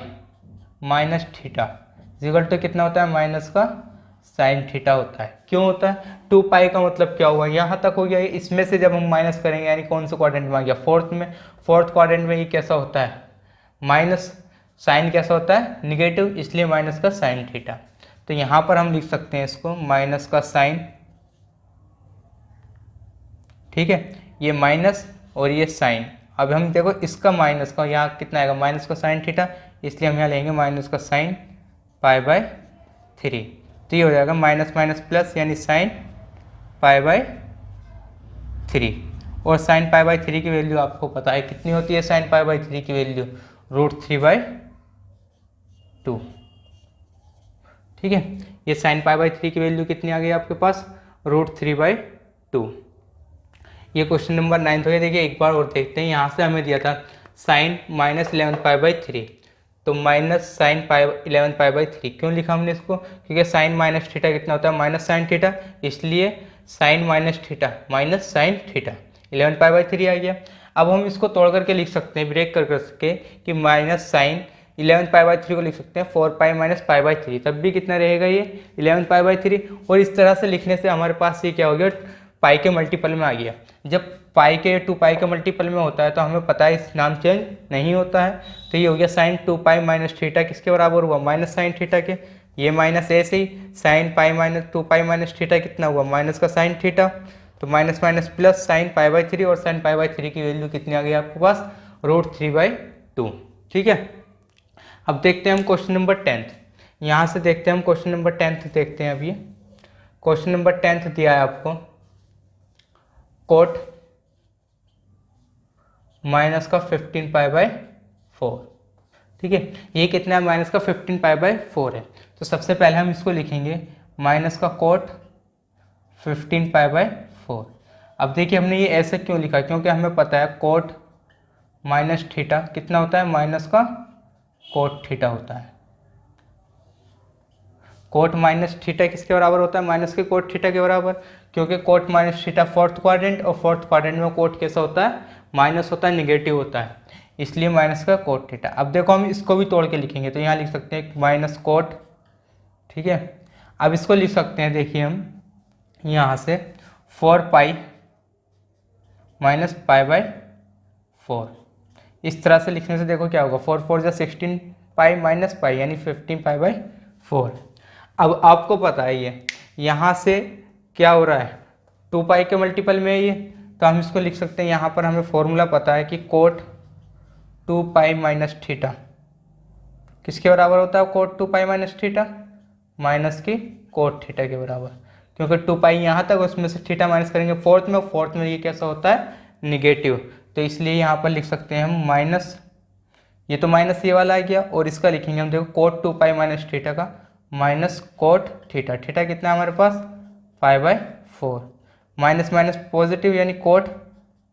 minus theta equal to कितना होता है, माइनस का साइन थीटा होता है। क्यों होता है, 2 पाई का मतलब क्या हुआ, यहाँ तक हो गया, इसमें से जब हम माइनस करेंगे यानी कौन से क्वाड्रेंट में आ गया, फोर्थ में। फोर्थ क्वाड्रेंट में ये कैसा होता है, माइनस साइन कैसा होता है, निगेटिव, इसलिए माइनस का साइन थीटा। तो यहाँ पर हम लिख सकते हैं इसको माइनस का साइन, ठीक है, ये माइनस और ये साइन। अब हम देखो इसका माइनस का यहाँ कितना आएगा, माइनस का साइन थीटा, इसलिए हम यहाँ लेंगे माइनस का साइन π/3। तो ये हो जाएगा माइनस माइनस प्लस यानी साइन π/3। और साइन π/3 की वैल्यू आपको पता है कितनी होती है, साइन π/3 की वैल्यू √3/2, ठीक है। ये साइन π/3 की वैल्यू कितनी आ गई आपके पास, √3/2। ये क्वेश्चन नंबर 9 हो गया। देखिए एक बार और देखते हैं, यहाँ से हमें दिया था साइन माइनस 11 π/3, तो माइनस साइन 11 π/3 क्यों लिखा हमने इसको, क्योंकि साइन माइनस थीटा कितना होता है, माइनस साइन थीटा, इसलिए sine minus theta minus sine theta 11 π/3 आ गया। अब हम इसको तोड़ करके लिख सकते हैं, ब्रेक कर करके, कि माइनस साइन 11 π/3 को लिख सकते हैं 4 पाई माइनस π/3, तब भी कितना रहेगा ये 11 π/3। और इस तरह से लिखने से हमारे पास ये क्या हो गया, पाई के मल्टीपल में आ गया। जब पाई के 2 पाई के मल्टीपल में होता है तो हमें पता है इस नाम चेंज नहीं होता है। तो ये हो गया साइन 2 पाई माइनस थीटा किसके बराबर हुआ, माइनस साइन थीटा के। ये माइनस ऐसे ही sine pi minus 2 pi minus theta कितना हुआ, माइनस का साइन थीटा, तो माइनस माइनस प्लस साइन π/3, और साइन π/3 की वैल्यू कितनी आ गई आपके पास, √3/2, ठीक है। अब देखते हैं हम क्वेश्चन नंबर 10। यहाँ से देखते हैं हम क्वेश्चन नंबर 10 देखते हैं। अब ये क्वेश्चन नंबर 10 दिया है आपको, कोट माइनस का 15 π/4, ठीक है। ये कितना है, माइनस का 15π/4 है। तो सबसे पहले हम इसको लिखेंगे माइनस का कोट 15π/4। अब देखिए हमने ये ऐसे क्यों लिखा, क्योंकि हमें पता है कोट माइनस थीटा कितना होता है, माइनस का कोट थीटा होता है। कोट माइनस थीटा किसके बराबर होता है, माइनस के कोट थीटा के बराबर, क्योंकि cot minus theta fourth quadrant, और फोर्थ क्वाड्रेंट में कोट कैसा होता है, माइनस होता है, निगेटिव होता है, इसलिए माइनस का कोट थीटा। अब देखो हम इसको भी तोड़ के लिखेंगे, तो यहाँ लिख सकते हैं माइनस कोट, ठीक है। अब इसको लिख सकते हैं, देखिए हम यहाँ से 4π माइनस π/4, इस तरह से लिखने से देखो क्या होगा, 4 4 जा 16π माइनस π यानी 15π/4। अब आपको पता है ये यहाँ से क्या हो रहा है, 2π के मल्टीपल में ये, तो हम इसको लिख सकते हैं, यहाँ पर हमें फॉर्मूला पता है कि कोट 2π माइनस थीटा किसके बराबर होता है, कोट 2π माइनस थीटा, माइनस की कोट थीटा के बराबर, क्योंकि 2π यहाँ तक, उसमें से थीटा माइनस करेंगे फोर्थ में ये कैसा होता है, निगेटिव, तो इसलिए यहाँ पर लिख सकते हैं हम माइनस, ये तो माइनस ये वाला आ गया, और इसका लिखेंगे हम, देखो कोट 2π माइनस थीटा का माइनस कोट थीटा, थीटा कितना है हमारे पास, π/4, माइनस माइनस पॉजिटिव यानी कोट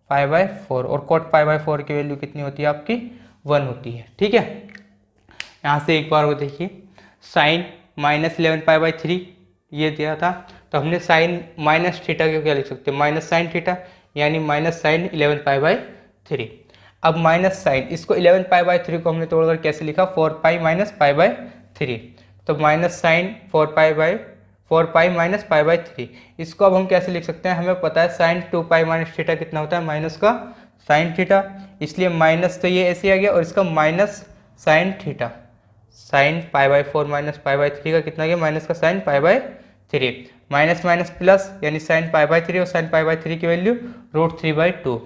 π/4, और कोट π/4 की वैल्यू कितनी होती है आपकी, 1 होती है, ठीक है। यहाँ से एक बार वो देखिए साइन माइनस 11π/3 ये दिया था, तो हमने साइन माइनस थीटा को क्या लिख सकते हैं, माइनस साइन थीटा, यानी माइनस साइन 11π/3। अब माइनस साइन, इसको 11π/3 को हमने तोड़कर कैसे लिखा, 4π माइनस π/3, तो माइनस साइन 4π माइनस π/3, इसको अब हम कैसे लिख सकते हैं, हमें पता है साइन 2π माइनस थीटा कितना होता है, माइनस का साइन थीटा, इसलिए माइनस तो ये ऐसे आ गया, और इसका minus sine theta, sine π/4 minus π/3 का कितना गया, माइनस का साइन π/3, माइनस माइनस प्लस यानी साइन π/3, और साइन π/3 की वैल्यू √3/2।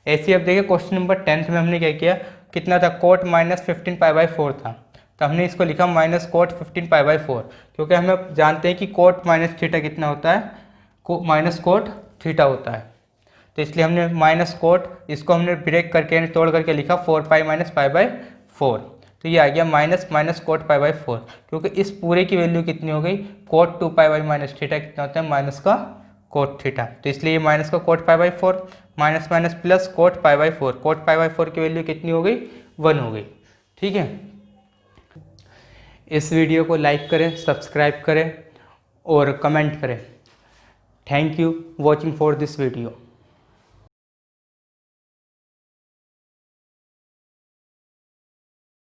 ऐसे अब देखिए क्वेश्चन नंबर 10 में हमने क्या किया, कितना था, कोट माइनस 15π/4 था, तो हमने इसको लिखा माइनस कोट 15π/4, क्योंकि हमें जानते हैं कि कोट माइनस थीटा कितना होता है, माइनस कोट थीटा होता है, तो इसलिए हमने माइनस कोट, इसको हमने ब्रेक करके तोड़ करके लिखा 4π माइनस π/4, तो ये आ गया माइनस माइनस कोट π/4, क्योंकि इस पूरे की वैल्यू कितनी हो गई, कोट 2π माइनस थीटा कितना होता है, माइनस का कोट थीटा, तो इसलिए ये माइनस का cot π/4 minus minus plus cot π/4, cot π/4 की वैल्यू कितनी हो गई, 1 हो गई, ठीक है। इस वीडियो को लाइक करें, सब्सक्राइब करें और कमेंट करें। Thank you watching for this video.